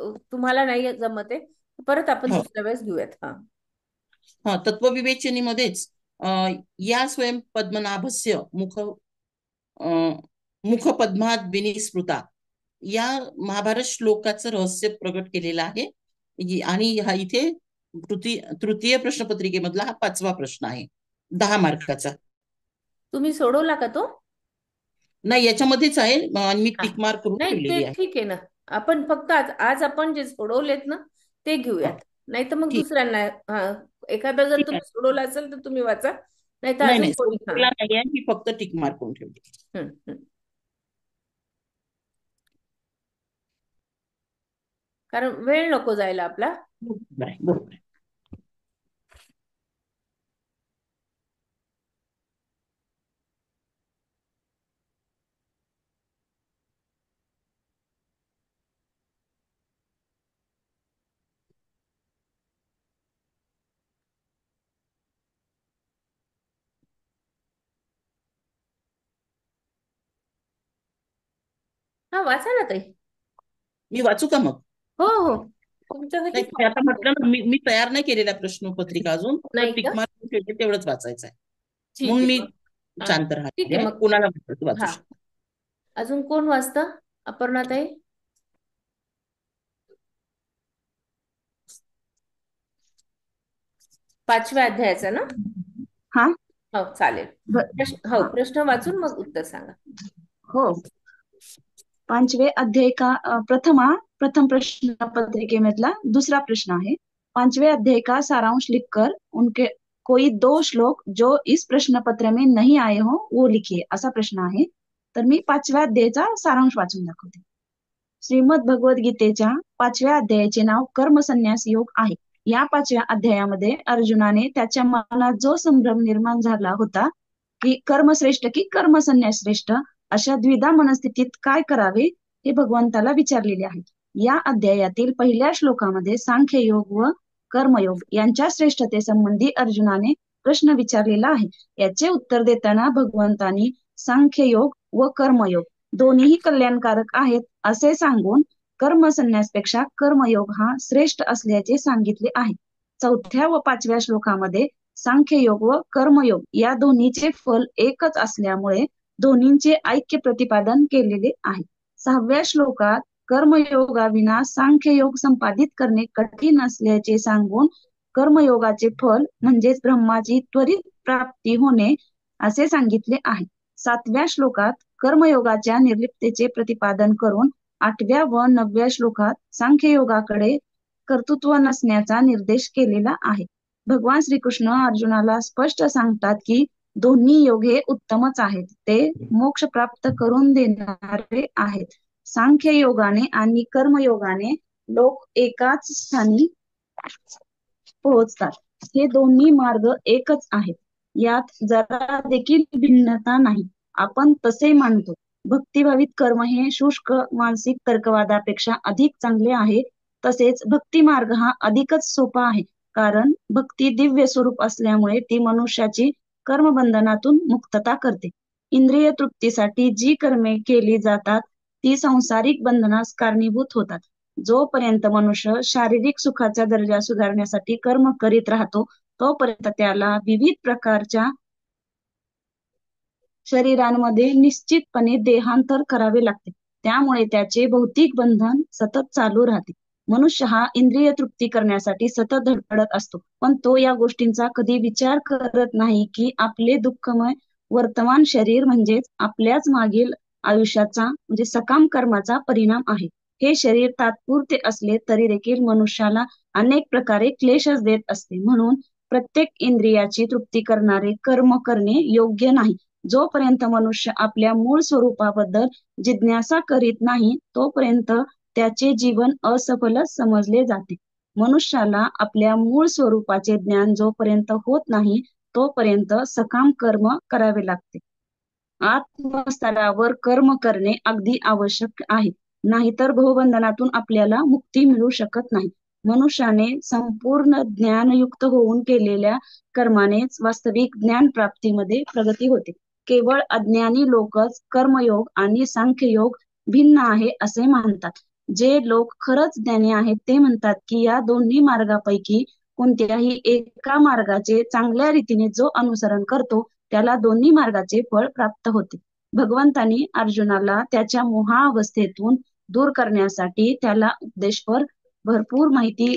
तुम्हाला नाही जमत आहे परत आपण दुसऱ्या वेळेस घेऊयात. हा, तत्वविवेचनेमध्येच या स्वयं पद्मनाभस्य मुखपद्मात विनिस्मृता या महाभारत श्लोकाचं रहस्य प्रगट केलेलं आहे. आणि हा इथे तृतीय प्रश्नपत्रिकेमधला हा 5वा प्रश्न आहे, 10 मार्काचा. तुम्ही सोडवला का तो? नाही, याच्यामध्येच आहे. मी टिक मार्क करून नाही, ठेवलेली आहे. ठीक आहे ना. आपण फक्त आज आपण जे सोडवलेत ना ते घेऊयात. नाही तर मग दुसऱ्यांना एखादा जर तुम्ही सोडवला असेल तर तुम्ही वाचा, नाही तर अजून कोणी. नाहीये, मी फक्त टिक मार्क करून ठेवली. कारण वेळ नको जायला आपला. बरोबर. हा, वाचा ना ताई. मी वाचू का मग? हो हो, तुमच्यासाठी. आता म्हटलं ना, मी तयार नाही केलेल्या प्रश्नपत्रिका अजून. टिक मार्क ठेवते, तेवढंच वाचायचं आहे. म्हणून मी शांत राहते. कोणाला वाचू शकतो. अजून कोण वाचतं? अपर्णा ताई. 5व्या अध्यायाचा ना? हा, हो चालेल. प्रश्न वाचून मग उत्तर सांगा. हो, 5वें अध्याय का प्रथम प्रश्न पत्रिकेमधला दूसरा प्रश्न आहे. 5वें अध्याय का सारांश लिखकर उनके कोई 2 श्लोक जो इस प्रश्न पत्र में नहीं आए हो वो लिखिए, असा प्रश्न आहे. तर मी 5व्या अध्यायाचा सारांश वाचून दाखवते. श्रीमद भगवद्गीतेच्या 5व्या अध्यायाचे नाव कर्मसन्यास योग आहे. या 5व्या अध्यायामध्ये अर्जुनाने त्याच्या मनात जो संभ्रम निर्माण झाला होता की कर्मश्रेष्ठ की कर्मसन्यास श्रेष्ठ, अशा द्विधा मनस्थितीत काय करावे हे भगवंताला विचारलेले आहे. या अध्यायातील पहिल्या श्लोकामध्ये सांख्ययोग व कर्मयोग यांच्या श्रेष्ठतेसंबंधी अर्जुनाने प्रश्न विचारलेला आहे. याचे उत्तर देताना भगवंतांनी सांख्ययोग व कर्मयोग दोन्हीही कल्याणकारक आहेत असे सांगून कर्मसन्यासपेक्षा कर्मयोग हा श्रेष्ठ असल्याचे सांगितले आहे. 4थ्या व 5व्या श्लोकामध्ये सांख्ययोग व कर्मयोग या दोन्हीचे फल एकच असल्यामुळे दोन्हींचे ऐक्य प्रतिपादन केलेले आहे. 6व्या श्लोकात कर्मयोगाविना सांख्ययोग संपादित करणे कठीण असल्याचे सांगून कर्मयोगाचे फल म्हणजेच ब्रह्माची त्वरित प्राप्ती होणे असे सांगितले आहे. 7व्या श्लोकात कर्मयोगाच्या निर्लिप्ततेचे प्रतिपादन करून 8व्या व 9व्या श्लोकात सांख्ययोगाकडे कर्तृत्व नसण्याचा निर्देश केलेला आहे. भगवान श्रीकृष्ण अर्जुनाला स्पष्ट सांगतात की दोन्ही योग हे उत्तमच आहेत, ते मोक्ष प्राप्त करून देणारे आहेत. सांख्य योगाने आणि कर्मयोगाने लोक एकाच स्थानी पोहोचतात. हे दोन्ही मार्ग एकच आहेत, यात जरा देखील भिन्नता नाही. आपण तसे मानतो. भक्तिभावित कर्म हे शुष्क मानसिक तर्कवादापेक्षा अधिक चांगले आहे. तसेच भक्ती मार्ग हा अधिकच सोपा आहे, कारण भक्ती दिव्य स्वरूप असल्यामुळे ती मनुष्याची कर्मबंधनातून मुक्तता करते. इंद्रिय तृप्तीसाठी जी कर्मे केली जातात ती सांसारिक बंधनास कारणीभूत होतात. जोपर्यंत मनुष्य शारीरिक सुखाचा दर्जा सुधारण्यासाठी कर्म करीत राहतो, तोपर्यंत त्याला विविध प्रकारच्या शरीरांमध्ये निश्चितपणे देहांतर करावे लागते. त्यामुळे त्याचे भौतिक बंधन सतत चालू राहते. मनुष्य हा इंद्रिय तृप्ती करण्यासाठी सतत धडपडत असतो, पण तो या गोष्टींचा कधी विचार करत नाही की आपले दुःखमय वर्तमान शरीर म्हणजेच आपल्याच मागील आयुष्याचा म्हणजे सकाम कर्माचा परिणाम आहे. हे शरीर तात्पुरते असले तरी देखील मनुष्याला अनेक प्रकारे क्लेशच देत असते. म्हणून प्रत्येक इंद्रियाची तृप्ती करणारे कर्म करणे योग्य नाही. जोपर्यंत मनुष्य आपल्या मूळ स्वरूपाबद्दल जिज्ञासा करीत नाही, तोपर्यंत त्याचे जीवन असफलच समजले जाते. मनुष्याला आपल्या मूळ स्वरूपाचे ज्ञान जोपर्यंत होत नाही, तोपर्यंत सकाम कर्म करावे लागते. आत्मस्तरावर कर्म करणे अगदी आवश्यक आहे, नाहीतर भवबंधनातून आपल्याला मुक्ती मिळू शकत नाही. मनुष्याने संपूर्ण ज्ञानयुक्त होऊन केलेल्या कर्मानेच वास्तविक ज्ञान प्राप्तीमध्ये प्रगती होते. केवळ अज्ञानी लोकच कर्मयोग आणि सांख्ययोग भिन्न आहे असे मानतात. जे लोक खरंच ज्ञानी आहेत ते म्हणतात की या दोन्ही मार्गापैकी कोणत्याही एका मार्गाचे चांगल्या रीतीने जो अनुसरण करतो त्याला दोन्ही मार्गाचे फळ प्राप्त होते. भगवंतांनी अर्जुनाला त्याच्या मोहावस्थेतून दूर करण्यासाठी त्याला उपदेशपर भरपूर माहिती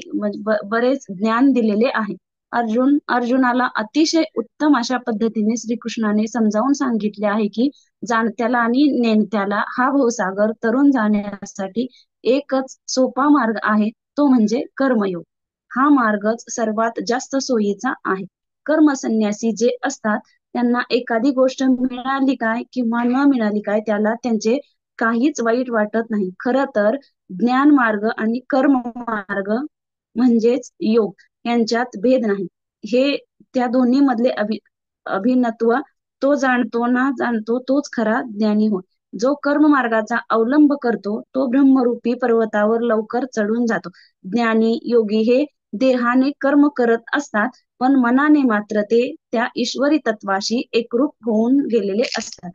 बरेच ज्ञान दिलेले आहे. अर्जुनाला अतिशय उत्तम अशा पद्धतीने श्रीकृष्णाने समजावून सांगितले आहे की जाणत्याला आणि नेणत्याला हा भवसागर तरुण जाण्यासाठी एकच सोपा मार्ग आहे, तो म्हणजे कर्मयोग. हा मार्गच सर्वात जास्त सोयीचा आहे. कर्मसन्यासी जे असतात त्यांना एखादी गोष्ट मिळाली काय किंवा न मिळाली काय त्याला त्यांचे काहीच वाईट वाटत नाही. खरं तर ज्ञान मार्ग आणि कर्म मार्ग म्हणजेच योग यांच्यात भेद नाही. हे त्या दोन्ही मधले अभिन्नत्व तो जाणतो ना जाणतो तोच खरा ज्ञानी होय. जो कर्म मार्गाचा अवलंब करतो तो ब्रह्मरूपी पर्वतावर लवकर चढून जातो. ज्ञानी योगी हे देहाने कर्म करत असतात, पण मनाने मात्र ते त्या ईश्वरी तत्वाशी एकरूप होऊन गेलेले असतात.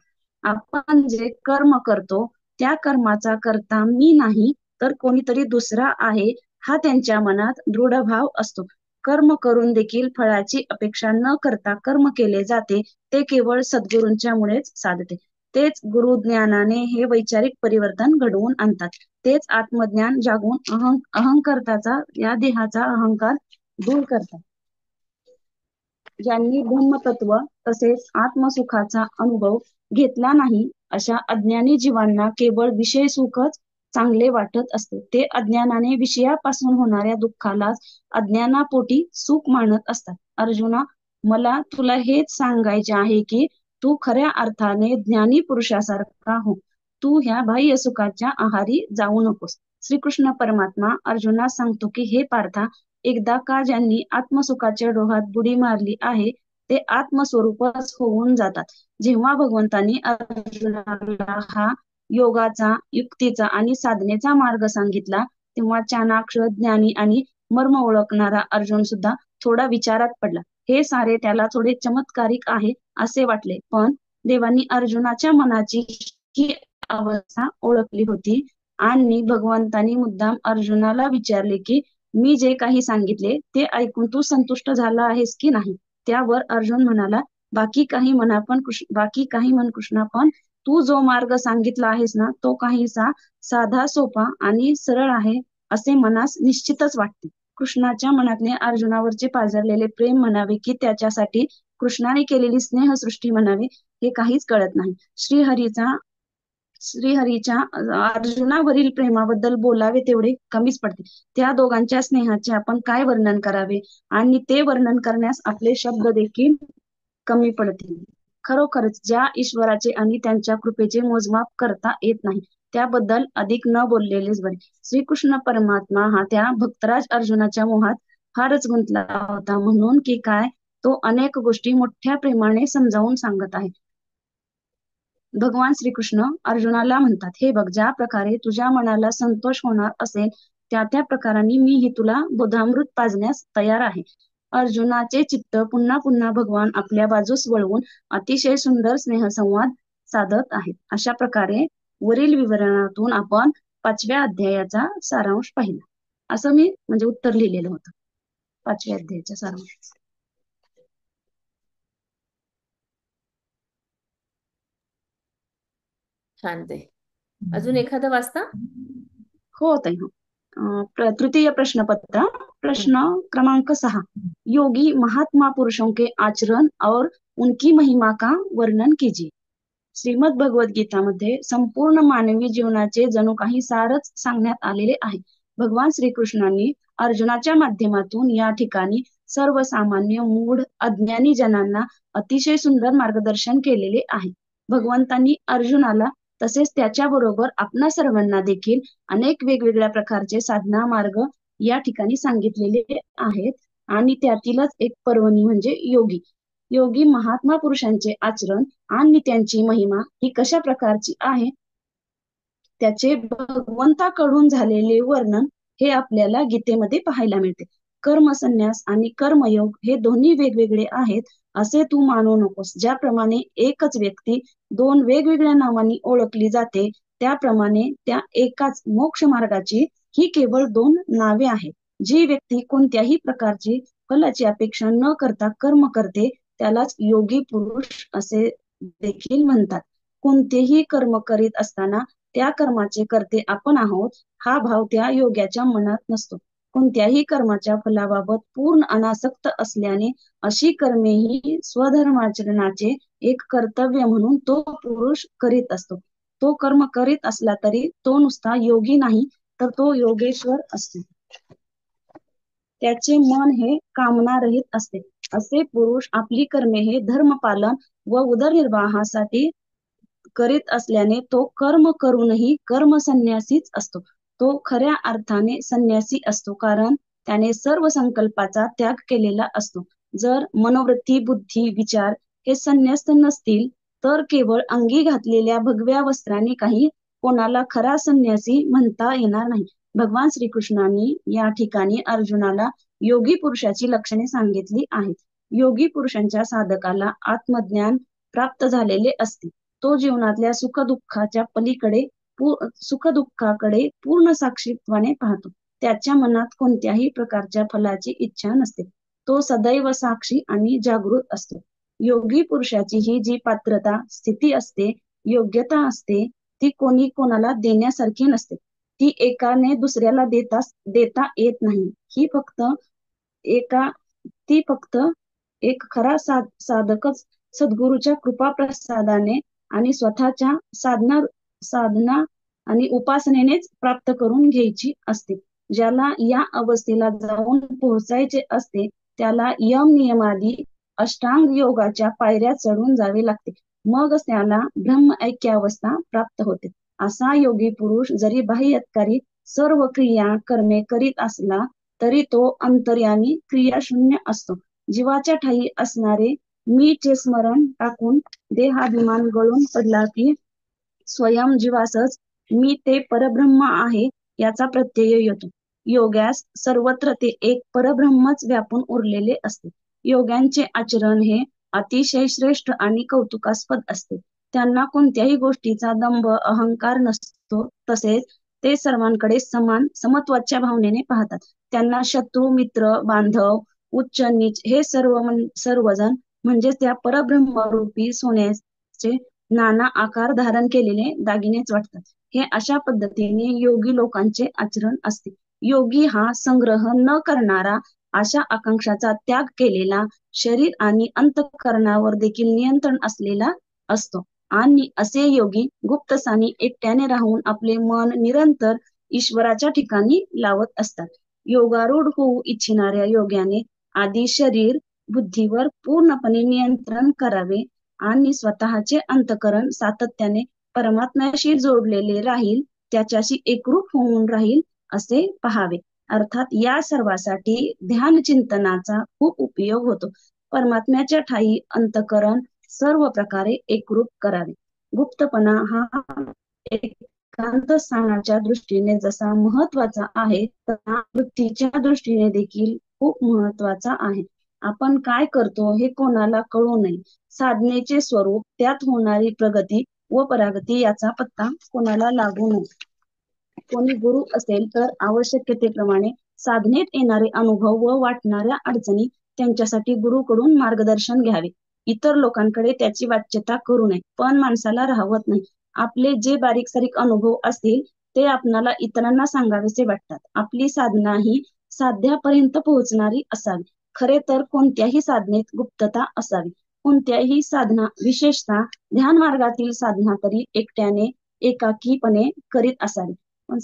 आपण जे कर्म करतो त्या कर्माचा करता मी नाही तर कोणीतरी दुसरा आहे हा त्यांच्या मनात दृढ भाव असतो. कर्म करून देखील फळाची अपेक्षा न करता कर्म केले जाते, ते केवळ सद्गुरूंच्या मुळेच साधते. तेच गुरुज्ञानाने हे वैचारिक परिवर्तन घडवून आणतात. तेच आत्मज्ञान जागून अहंकर्ताचा या देहाचा अहंकार दूर करतात. ज्यांनी ब्रह्मतत्व तसेच आत्मसुखाचा अनुभव घेतला नाही अशा अज्ञानी जीवांना केवळ विषय सुखच चांगले वाटत असते. ते अज्ञानाने विषयापासून होणाऱ्या दुःखालाच अज्ञानापोटी सुख मानत असतात. अर्जुना, मला तुला हेच सांगायचे आहे की तू खऱ्या अर्थाने ज्ञानी पुरुषासारखा हो. तू ह्या बाह्य सुखाच्या आहारी जाऊ नकोस. श्रीकृष्ण परमात्मा अर्जुनास सांगतो की हे पार्था, एकदा का ज्यांनी आत्मसुखाच्या डोहात बुडी मारली आहे ते आत्मस्वरूपच होऊन जातात. जेव्हा भगवंतांनी अर्जुनाला हा योगाचा, युक्तीचा आणि साधनेचा मार्ग सांगितला, तेव्हा चाणाक्ष, ज्ञानी आणि मर्म ओळखणारा अर्जुन सुद्धा थोडा विचारात पडला. हे सारे त्याला थोडे चमत्कारिक आहे असे वाटले, पण देवांनी अर्जुनाच्या मनाची ही अवस्था ओळखली होती आणि भगवंतांनी मुद्दाम अर्जुनाला विचारले की मी जे काही सांगितले ते ऐकून तू संतुष्ट झाला आहेस की नाही. त्यावर अर्जुन म्हणाला, बाकी काही म्हण कृष्णा, पण तू जो मार्ग सांगितला आहेस ना तो काहीसा साधा, सोपा आणि सरळ आहे असे मनास निश्चितच वाटते. कृष्णाच्या मनातले अर्जुनावरचे पाझरलेले प्रेम म्हणावे की त्याच्यासाठी कृष्णाने केलेली स्नेहसृष्टी म्हणावी हे काहीच कळत नाही. श्रीहरीच्या अर्जुनावरील प्रेमाबद्दल बोलावे तेवढे कमीच पडते. त्या दोघांच्या स्नेहाचे आपण काय वर्णन करावे आणि ते वर्णन करण्यास आपले शब्द देखील कमी पडतील. खरोखरच ज्या ईश्वराचे आणि त्यांच्या कृपेचे मोजमाप करता येत नाही त्याबद्दल अधिक न बोललेलेच बरे. श्रीकृष्ण परमात्मा हा त्या भक्तराज अर्जुनाच्या मोहात फारच गुंतला होता, म्हणून की काय तो अनेक गोष्टी मोठ्या प्रेमाने समजावून सांगत आहे. भगवान श्रीकृष्ण अर्जुनाला म्हणतात, हे बघ, ज्या प्रकारे तुझ्या मनाला संतोष होणार असेल त्या त्या प्रकाराने मीही तुला बोधामृत पाजण्यास तयार आहे. अर्जुनाचे चित्त पुन्हा पुन्हा भगवान आपल्या बाजूस वळवून अतिशय सुंदर स्नेहसंवाद साधत आहेत. अशा प्रकारे वरील विवरणातून आपण 5व्या अध्यायाचा सारांश पाहिला. असं मी म्हणजे उत्तर लिहिलेलं होतं 5व्या अध्यायाचा सारांश. छान ते. अजून एखादं वाचता? हो ताई, हो. तृतीय प्रश्नपत्र, प्रश्न क्रमांक 6. योगी महात्मा पुरुषों के आचरण और उनकी महिमा का वर्णन कीजिए. श्रीमद भगवत गीतामध्ये संपूर्ण मानवी जीवनाचे जणू काही सारच सांगण्यात आलेले आहे. भगवान श्रीकृष्णांनी अर्जुनाच्या माध्यमातून या ठिकाणी सर्वसामान्य मूढ अज्ञानी जनांना अतिशय सुंदर मार्गदर्शन केलेले आहे. भगवंतांनी अर्जुनाला तसेच त्याच्याबरोबर आपणा सर्वांना देखील अनेक वेगवेगळ्या प्रकारचे साधना मार्ग या ठिकाणी सांगितलेले आहेत आणि त्यातीलच एक पर्वणी म्हणजे योगी. योगी महात्मा पुरुषांचे आचरण आणि त्यांची महिमा ही कशा प्रकारची आहे त्याचे भगवंताकडून झालेले वर्णन हे आपल्याला गीतेमध्ये पाहायला मिळते. कर्मसन्यास आणि कर्मयोग हे दोन्ही वेगवेगळे आहेत असे तू मानू नकोस. ज्याप्रमाणे एकच व्यक्ती 2 वेगवेगळ्या नावांनी ओळखली जाते त्याप्रमाणे त्या एकाच मोक्ष मार्गाची ही केवळ 2 नावे आहेत. जी व्यक्ती कोणत्याही प्रकारची फलाची अपेक्षा न करता कर्म करते त्यालाच योगी पुरुष असे देखील म्हणतात. कोणतेही कर्म करीत असताना त्या कर्माचे करते आपण आहोत हा भाव त्या योग्याच्या मनात नसतो. कोणत्याही कर्माच्या फलाबाबत पूर्ण अनासक्त असल्याने अशी कर्मेही स्वधर्माचरणाचे एक कर्तव्य म्हणून तो पुरुष करीत असतो. तो कर्म करीत असला तरी तो नुसता योगी नाही तर तो योगेश्वर असतो. त्याचे मन हे कामनारहित असते. असे पुरुष आपली कर्मे हे धर्मपालन व उदरनिर्वाहासाठी करीत असल्याने तो कर्म करूनही कर्मसन्यासीच असतो. तो खऱ्या अर्थाने संन्यासी असतो कारण त्याने सर्व संकल्पाचा त्याग केलेला असतो. जर मनोवृत्ती, बुद्धी, विचार हे संन्यस्त नसतील तर केवळ अंगी घातलेल्या भगव्या वस्त्राने काही कोणाला खरा संन्यासी म्हणता येणार नाही. भगवान श्रीकृष्णांनी या ठिकाणी अर्जुनाला योगी पुरुषाची लक्षणे सांगितली आहेत. योगी पुरुषांच्या साधकाला आत्मज्ञान प्राप्त झालेले असते. तो जीवनातल्या सुखदुःखाच्या पलीकडे सुखदुःखाकडे पूर्ण साक्षीत्वाने पाहतो. त्याच्या मनात कोणत्याही प्रकारच्या फलाची इच्छा नसते. तो सदैव साक्षी आणि जागृत असतो. योगी पुरुषाची ही जी पात्रता, स्थिती असते, योग्यता असते ती कोणी कोणाला देण्यासारखी नसते. ती एकाने दुसऱ्याला देता येत नाही. ती फक्त एक खरा साधकच सद्गुरूच्या कृपा प्रसादाने आणि स्वतःच्या साधना आणि उपासनेनेच प्राप्त करून घ्यायची असते. ज्याला या अवस्थेला जाऊन पोहोचायचे असते त्याला यम नियमादी अष्टांग योगाच्या पायऱ्या चढून जावे लागते. मगच त्याला ब्रह्म ऐक्यावस्था प्राप्त होते. असा योगी पुरुष जरी बाह्यकारी सर्व क्रिया कर्मे करीत असला तरी तो अंतर्यामी क्रियाशून्य असतो. जीवाच्या ठायी असणारे मीचे स्मरण टाकून देहाभिमान गळून पडला की स्वयं जीवासच मी ते परब्रह्म आहे याचा प्रत्यय येतो. योग्यास सर्वत्र ते एक परब्रह्मच व्यापून उरलेले असते. योग्यांचे आचरण हे अतिशय श्रेष्ठ आणि कौतुकास्पद असते. त्यांना कोणत्याही गोष्टीचा दंभ अहंकार नसतो. तसेच ते सर्वांकडे समान समत्वाच्या भावनेने पाहतात. त्यांना शत्रू, मित्र, बांधव, उच्च नीच हे सर्वजण म्हणजे त्या परब्रह्मरूपी सोन्याचे नाना आकार धारण केलेले दागिनेच वाटतात. हे अशा पद्धतीने योगी लोकांचे आचरण असते. योगी हा संग्रह न करणारा, आशा आकांक्षाचा त्याग केलेला, शरीर आणि अंतःकरणावर देखील नियंत्रण असलेला असतो. आणि असे योगी गुप्तसानी एकट्याने राहून आपले मन निरंतर ईश्वराच्या ठिकाणी लावत असतात. योगारूढ होऊ इच्छिणाऱ्या योग्याने आधी शरीर बुद्धीवर पूर्णपणे नियंत्रण करावे आणि स्वतःचे अंतःकरण सातत्याने परमात्म्याशी जोडलेले राहील, त्याच्याशी एकरूप होऊन राहील असे पहावे. अर्थात या सर्वासाठी ध्यान चिंतनाचा खूप उपयोग होतो. परमात्म्याच्या ठायी अंतःकरण सर्व प्रकारे एकरूप करावे. गुप्तपणा हा एकांत स्थानाच्या दृष्टीने जसा महत्वाचा आहे, तसा वृत्तीच्या दृष्टीने देखील खूप महत्वाचा आहे. आपण काय करतो हे कोणाला कळू नये. साधनेचे स्वरूप, त्यात होणारी प्रगती व परागती याचा पत्ता कोणाला लागू नये. कोणी गुरु असेल तर आवश्यकतेप्रमाणे साधनेत येणारे अनुभव व वाटणाऱ्या अडचणी त्यांच्यासाठी गुरुकडून मार्गदर्शन घ्यावे. इतर लोकांकडे त्याची वाच्यता करू नये. पण माणसाला राहवत नाही. आपले जे बारीक सारीक अनुभव असतील ते आपणाला इतरांना सांगावेसे वाटतात. आपली साधना ही साध्यापर्यंत पोहोचणारी असावी. खरे तर कोणत्याही साधनेत गुप्तता असावी. कोणत्याही साधना, विशेषतः ध्यान मार्गातील साधना तरी एकट्याने एकाकीपणे करीत असावी. पण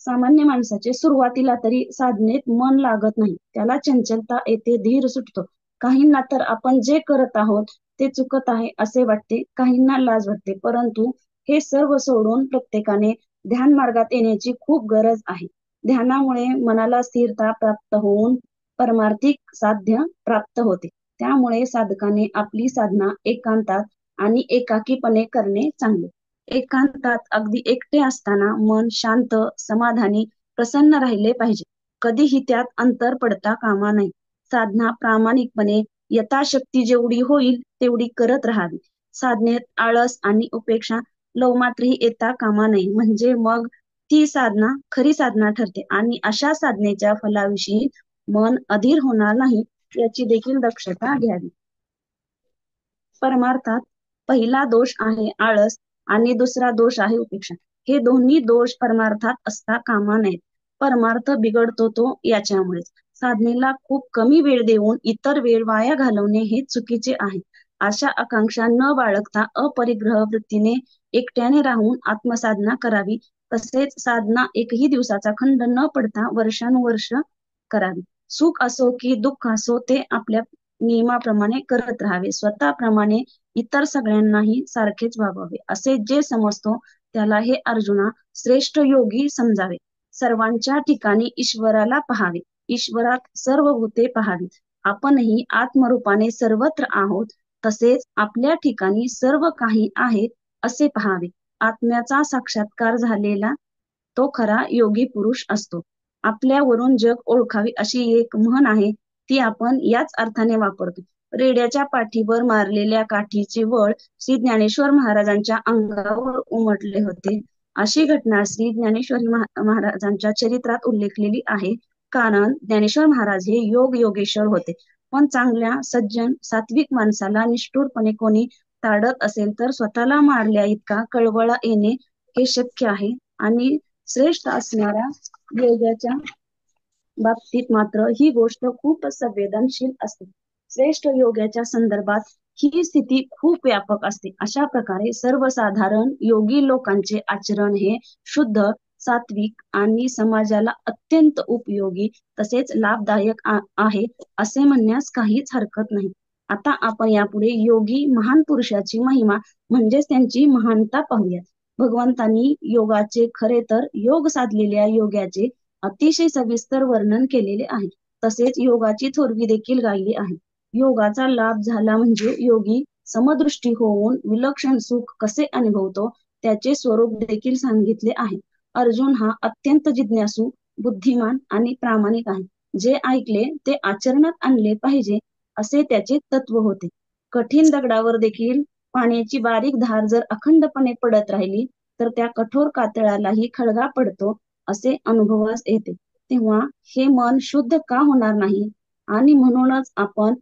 सामान्य माणसाचे सुरुवातीला तरी साधनेत मन लागत नाही. त्याला चंचलता येते, धीर सुटतो. काहींना तर आपण जे करत आहोत ते चुकत आहे असे वाटते, काहींना लाज वाटते. परंतु हे सर्व सोडून प्रत्येकाने ध्यान मार्गात येण्याची खूप गरज आहे. ध्यानामुळे मनाला स्थिरता प्राप्त होऊन परमार्थिक साध्य प्राप्त होते. त्यामुळे साधकाने आपली साधना एकांतात आणि एकाकीपणे करणे चांगले. एकांतात अगदी एकटे असताना मन शांत, समाधानी, प्रसन्न राहिले पाहिजे. कधीही त्यात अंतर पडता कामा नये. साधना प्रामाणिकपणे यथाशक्ती जेवढी होईल तेवढी करत राहावी. साधनेत आळस आणि उपेक्षा लवमात्रही येता कामा नये. म्हणजे मग ती साधना खरी साधना ठरते आणि अशा साधनेच्या फलाविषयी मन अधीर होणार नाही याची देखील दक्षता घ्यावी. परमार्थात पहिला दोष आहे आळस आणि दुसरा दोष आहे उपेक्षा. हे दोन्ही दोष परमार्थात असता कामा नयेत. परमार्थ बिघडतो तो याच्यामुळेच. साधनेला खूप कमी वेळ देऊन इतर वेळ वाया घालवणे हे चुकीचे आहे. अशा आकांक्षा न बाळगता अपरिग्रह वृत्तीने एकट्याने राहून आत्मसाधना करावी. तसेच साधना एकही दिवसाचा खंड न पडता वर्षानुवर्ष करावी. सुख असो की दुःख असो ते आपल्या नियमाप्रमाणे करत राहावे. स्वतःप्रमाणे इतर सगळ्यांनाही सारखेच वागावे. असे जे समजतो त्याला हे अर्जुना श्रेष्ठ योगी समजावे. सर्वांच्या ठिकाणी ईश्वराला पहावे. ईश्वरात सर्व भूते पहावीत. आपणही आत्मरूपाने सर्वत्र आहोत, तसेच आपल्या ठिकाणी सर्व काही आहे असे पहावे. आत्म्याचा साक्षात्कार झालेला तो खरा योगी पुरुष असतो. आपल्यावरून जग ओळखावे अशी एक म्हण आहे, ती आपण याच अर्थाने वापरतो. रेड्याच्या पाठीवर मारलेल्या काठीचे बळ श्री ज्ञानेश्वर महाराजांच्या अंगावर उमटले होते. अशी घटना श्री ज्ञानेश्वरी महाराजांच्या चरित्रात उल्लेखलेली आहे. कारण ज्ञानेश्वर महाराज हे योगेश्वर होते. पण चांगल्या सज्जन सात्विक माणसाला निष्ठुरपणे कोणी ताडत असेल तर स्वतःला मारल्या इतका कळवळा येणे हे शक्य आहे. आणि श्रेष्ठ असणाऱ्या योगाच्या बाबतीत मात्र ही गोष्ट खूप संवेदनशील असते. श्रेष्ठ योगाच्या संदर्भात ही स्थिती खूप व्यापक असते. अशा प्रकारे सर्वसाधारण योगी लोकांचे आचरण हे शुद्ध, सात्विक आणि समाजाला अत्यंत उपयोगी तसेच लाभदायक आहे असे म्हणण्यास काहीच हरकत नाही. आता आपण यापुढे योगी महान पुरुषाची महिमा म्हणजेच त्यांची महानता पाहूयात. भगवंतांनी योगाचे, खरे तर योग साधलेल्या योग्याचे अतिशय सविस्तर वर्णन केलेले आहे. तसेच योगाची थोरवी देखील गायली आहे. योगाचा लाभ झाला म्हणजे योगी समदृष्टी होऊन विलक्षण सुख कसे अनुभवतो त्याचे स्वरूप देखील सांगितले आहे. अर्जुन हा अत्यंत जिज्ञासू, बुद्धिमान आणि प्रामाणिक आहे. जे ऐकले ते आचरणात आणले पाहिजे असे त्याचे तत्व होते. कठीण दगडावर देखील पाण्याची बारीक धार जर अखंडपणे पडत राहिली तर त्या कठोर कातळालाही खळगा पडतो असे अनुभवास येते. तेव्हा हे मन शुद्ध का होणार नाही? आणि म्हणूनच आपण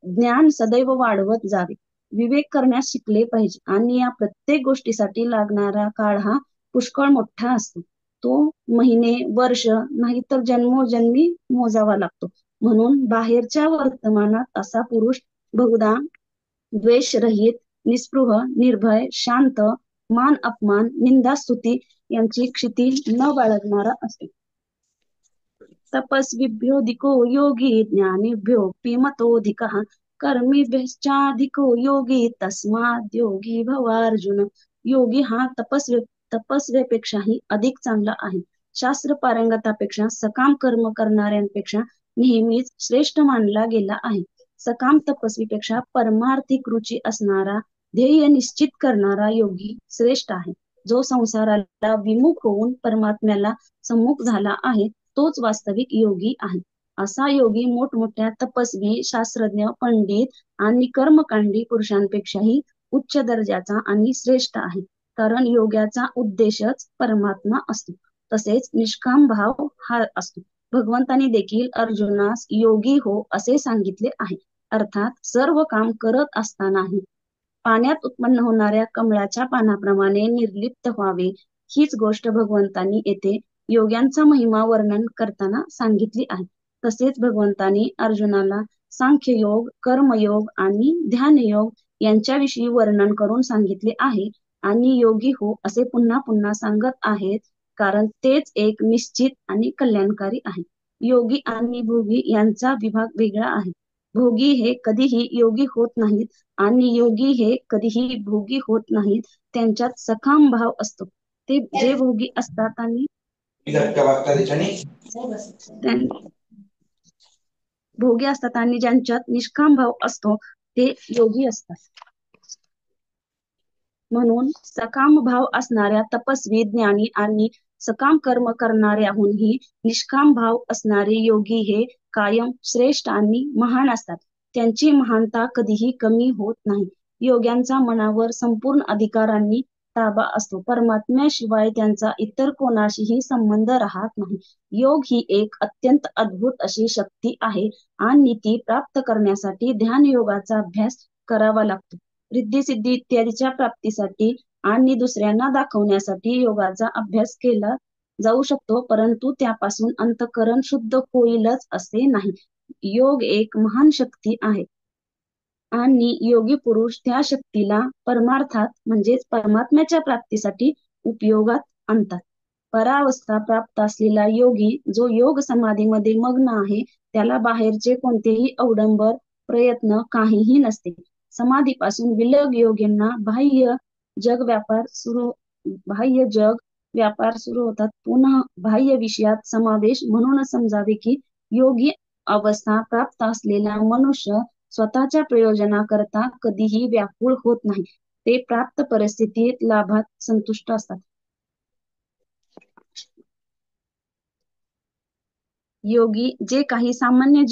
ज्ञान सदैव वाढवत जावे, विवेक करण्यास शिकले पाहिजे. आणि या प्रत्येक गोष्टीसाठी लागणारा काळ हा पुष्कळ मोठा असतो. तो महिने, वर्ष नाही तर जन्मोजन्मी मोजावा लागतो. म्हणून बाहेरच्या वर्तमानात असा पुरुष बहुधा द्वेषरहित, निस्पृह, निर्भय, शांत, मान अपमान, निंदा स्तुती यांची क्षिती न बाळगणारा असतो. तपस्विभ्योऽधिको योगी ज्ञानिभ्योऽपि मतोऽधिकः कर्मिभ्यश्चाधिको योगी तस्माद् योगी भवार्जुन. योगी हा तपस्वेपेक्षाही अधिक चांगला आहे. शास्त्र पारंगतापेक्षा सकाम कर्म करणाऱ्यांपेक्षा नेहमीच श्रेष्ठ मानला गेला आहे. सकाम तपस्वीपेक्षा परमार्थिक रुची असणारा, ध्येय निश्चित करणारा योगी श्रेष्ठ आहे. जो संसाराला विमुख होऊन परमात्म्याला सम्मुख झाला आहे तोच वास्तविक योगी आहे. असा योगी मोठमोठ्या तपस्वी, शास्त्रज्ञ, पंडित आणि कर्मकांडी पुरुषांपेक्षाही उच्च दर्जाचा आणि श्रेष्ठ आहे. कारण योगाचा उद्देशच परमात्मा असतो. तसेच निष्काम भाव हा असतो. भगवंतांनी देखील अर्जुनास योगी हो असे सांगितले आहे. अर्थात सर्व काम करत असतानाही पाण्यात उत्पन्न होणाऱ्या कमळाच्या पानाप्रमाणे निर्लिप्त व्हावे, हीच गोष्ट भगवंतांनी येथे योग्यांचा महिमा वर्णन करताना सांगितली आहे. तसेच भगवंतांनी अर्जुनाला सांख्ययोग, कर्मयोग आणि ध्यानयोग यांच्याविषयी वर्णन करून सांगितले आहे आणि योगी हो असे पुन्हा पुन्हा सांगत आहेत, कारण तेच एक निश्चित आणि कल्याणकारी आहे. योगी आणि भोगी यांचा विभाग वेगळा आहे. भोगी हे कधीही योगी होत नाहीत आणि योगी हे कधीही भोगी होत नाहीत. त्यांच्यात सखाम भाव असतो. ते जे भोगी असतात आणि भोगी असतात आणि ज्यांच्यात निष्काम भाव असतो ते योगी असतात. म्हणून सकाम भाव असणाऱ्या तपस्वी, ज्ञानी आणि सकाम कर्म करणाऱ्याहूनही निष्काम भाव असणारे योगी हे कायम श्रेष्ठ आणि महान असतात. त्यांची महानता कधीही कमी होत नाही. योग्यांचा मनावर संपूर्ण अधिकारांनी ताबा असतो. परमात्म्याशिवाय त्यांचा इतर कोणाशीही संबंध राहत नाही. योग ही एक अत्यंत अद्भुत अशी शक्ती आहे आणि ती प्राप्त करण्यासाठी ध्यान योगाचा अभ्यास करावा लागतो. रिद्धी सिद्धी इत्यादीच्या प्राप्तीसाठी आणि दुसऱ्यांना दाखवण्यासाठी योगाचा अभ्यास केला जाऊ शकतो, परंतु त्यापासून अंतःकरण शुद्ध होईलच असे नाही. योग एक महान शक्ती आहे आणि योगी पुरुष त्या शक्तीला परमार्थात म्हणजेच परमात्म्याच्या प्राप्तीसाठी उपयोगात आणतात. परावस्था प्राप्त असलेला योगी जो योग समाधीमध्ये मग्न आहे त्याला बाहेरचे कोणतेही अवडंबर प्रयत्न काहीही नसते. समाधीपासून विलग योगींना बाह्य जग व्यापार सुरू होतात. पुन्हा बाह्य विषयात समावेश म्हणून समजावे की योगी अवस्था प्राप्त असलेला मनुष्य स्वतःच्या प्रयोजनाकरता कधीही व्याकुळ होत नाही. ते प्राप्त परिस्थितीत लाभात संतुष्ट असतात. योगी जे काही सामान्य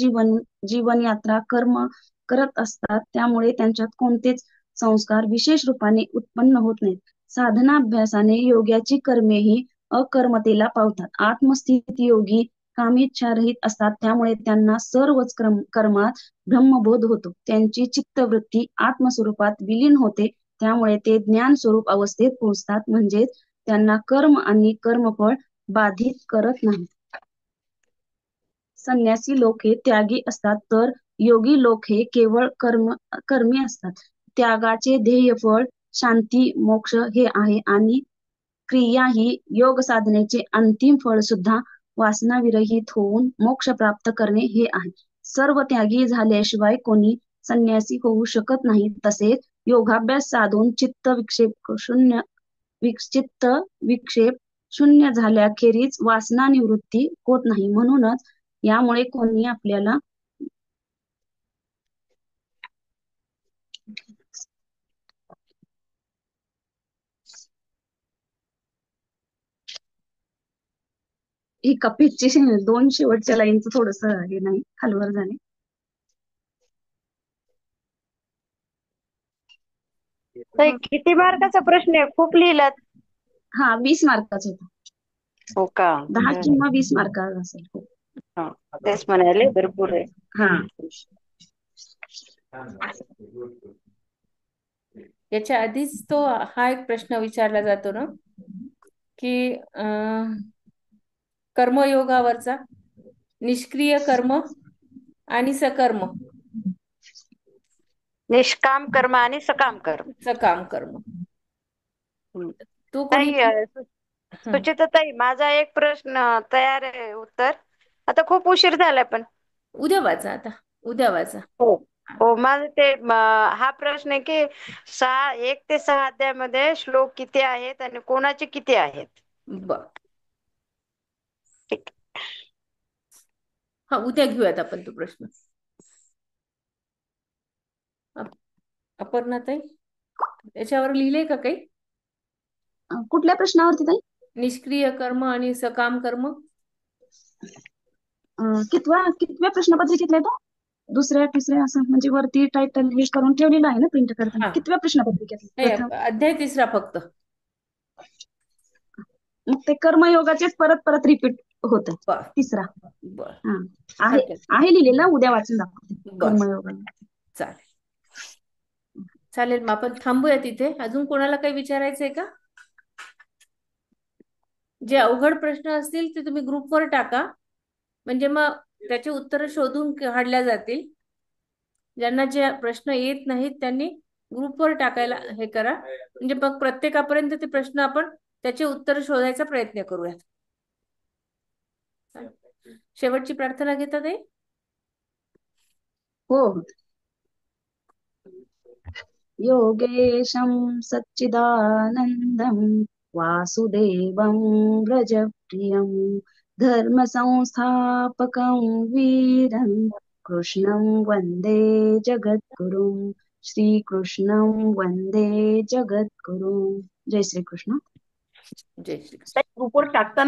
जीवनयात्रा कर्म करत असतात त्यामुळे त्यांच्यात कोणतेच संस्कार विशेष रूपाने उत्पन्न होत नाहीत. साधनाभ्यासाने योग्याची कर्मेही अकर्मतेला पावतात. आत्मस्थित योगी कामेच्छारहित असतात, त्यामुळे त्यांना सर्वच कर्मात ब्रह्मबोध होतो. त्यांची चित्तवृत्ती आत्मस्वरूपात विलीन होते, त्यामुळे ते ज्ञान स्वरूप अवस्थेत पोहोचतात. म्हणजेच त्यांना कर्म आणि कर्मफळ बाधित करत नाही. संन्यासी लोक हे त्यागी असतात, तर योगी लोक हे केवळ कर्मी असतात. त्यागाचे ध्येयफळ शांती मोक्ष हे आहे आणि क्रिया ही योग साधनेचे अंतिम फळ सुद्धा वासनाविरहित होऊन मोक्ष प्राप्त करणे हे आहे. सर्व त्यागी झाल्याशिवाय कोणी संन्यासी होऊ शकत नाही. तसेच योगाभ्यास साधून चित्त विक्षेप शून्य झाल्याखेरीज वासना निवृत्ती होत नाही. म्हणूनच यामुळे कोणी आपल्याला ही कपीची दोन शेवटच्या लाईनचं थोडस हे नाही हलवर झाले. किती मार्काचा प्रश्न आहे? खूप लिहिलात. हा 20 मार्काचा होता. हो का? 10 किंवा 20 मार्काचा असेल. हा, तेच म्हणाले भरपूर आहे. हा याच्या आधीच तो हा एक प्रश्न विचारला जातो ना की कर्मयोगावरचा निष्क्रिय कर्म आणि सकर्म निष्काम कर्म आणि सकाम कर्म. सकाम कर्म. तू कोणी? ताई, सुचिता ताई, माझा एक प्रश्न तयार आहे उत्तर. आता खूप उशीर झालाय पण. उद्या वाचा, आता उद्या वाचा. हो हो, माझं ते हा प्रश्न आहे की 1 ते 6 अध्यायामध्ये श्लोक किती आहेत आणि कोणाचे किती आहेत? बर, ठीक. हा उद्या घेऊयात आपण तो प्रश्न. अपर्णाताई, याच्यावर लिहिलंय का काही? कुठल्या प्रश्नावरती ताई? निष्क्रिय कर्म आणि सकाम कर्म. कितव्या प्रश्नपत्रिकेतला आहे तो? दुसऱ्या तिसऱ्या असं म्हणजे वरती टायटल हे करून ठेवलेलं आहे ना प्रिंट करताना. हा. कितव्या प्रश्नपत्रिकेत? नाही, अध्याय 3 फक्त. मग ते कर्मयोगाचेच परत परत रिपीट होत. बर तिसरा. बर, हा आहे लिहिलेलं, उद्या वाचून दाखवते. बर, कर्मयोग. चालेल चालेल. मग आपण थांबूया तिथे. अजून कोणाला काही विचारायचंय का? जे अवघड प्रश्न असतील ते तुम्ही ग्रुपवर टाका, म्हणजे मग त्याचे उत्तर शोधून काढल्या जातील. ज्यांना जे प्रश्न येत नाहीत त्यांनी ग्रुपवर टाकायला हे करा, म्हणजे मग प्रत्येकापर्यंत ते प्रश्न आपण त्याचे उत्तर शोधायचा प्रयत्न करूयात. शेवटची प्रार्थना घेतात आहे. हो. योगेशं सच्चिदानन्दं वासुदेवं व्रजप्रियं धर्मसंस्थापकं वीरं कृष्णं वन्दे जगद्गुरुं श्रीकृष्णं वन्दे जगद्गुरुं. जय श्रीकृष्ण. जय श्री कृष्ण. ग्रुपवर टाकताना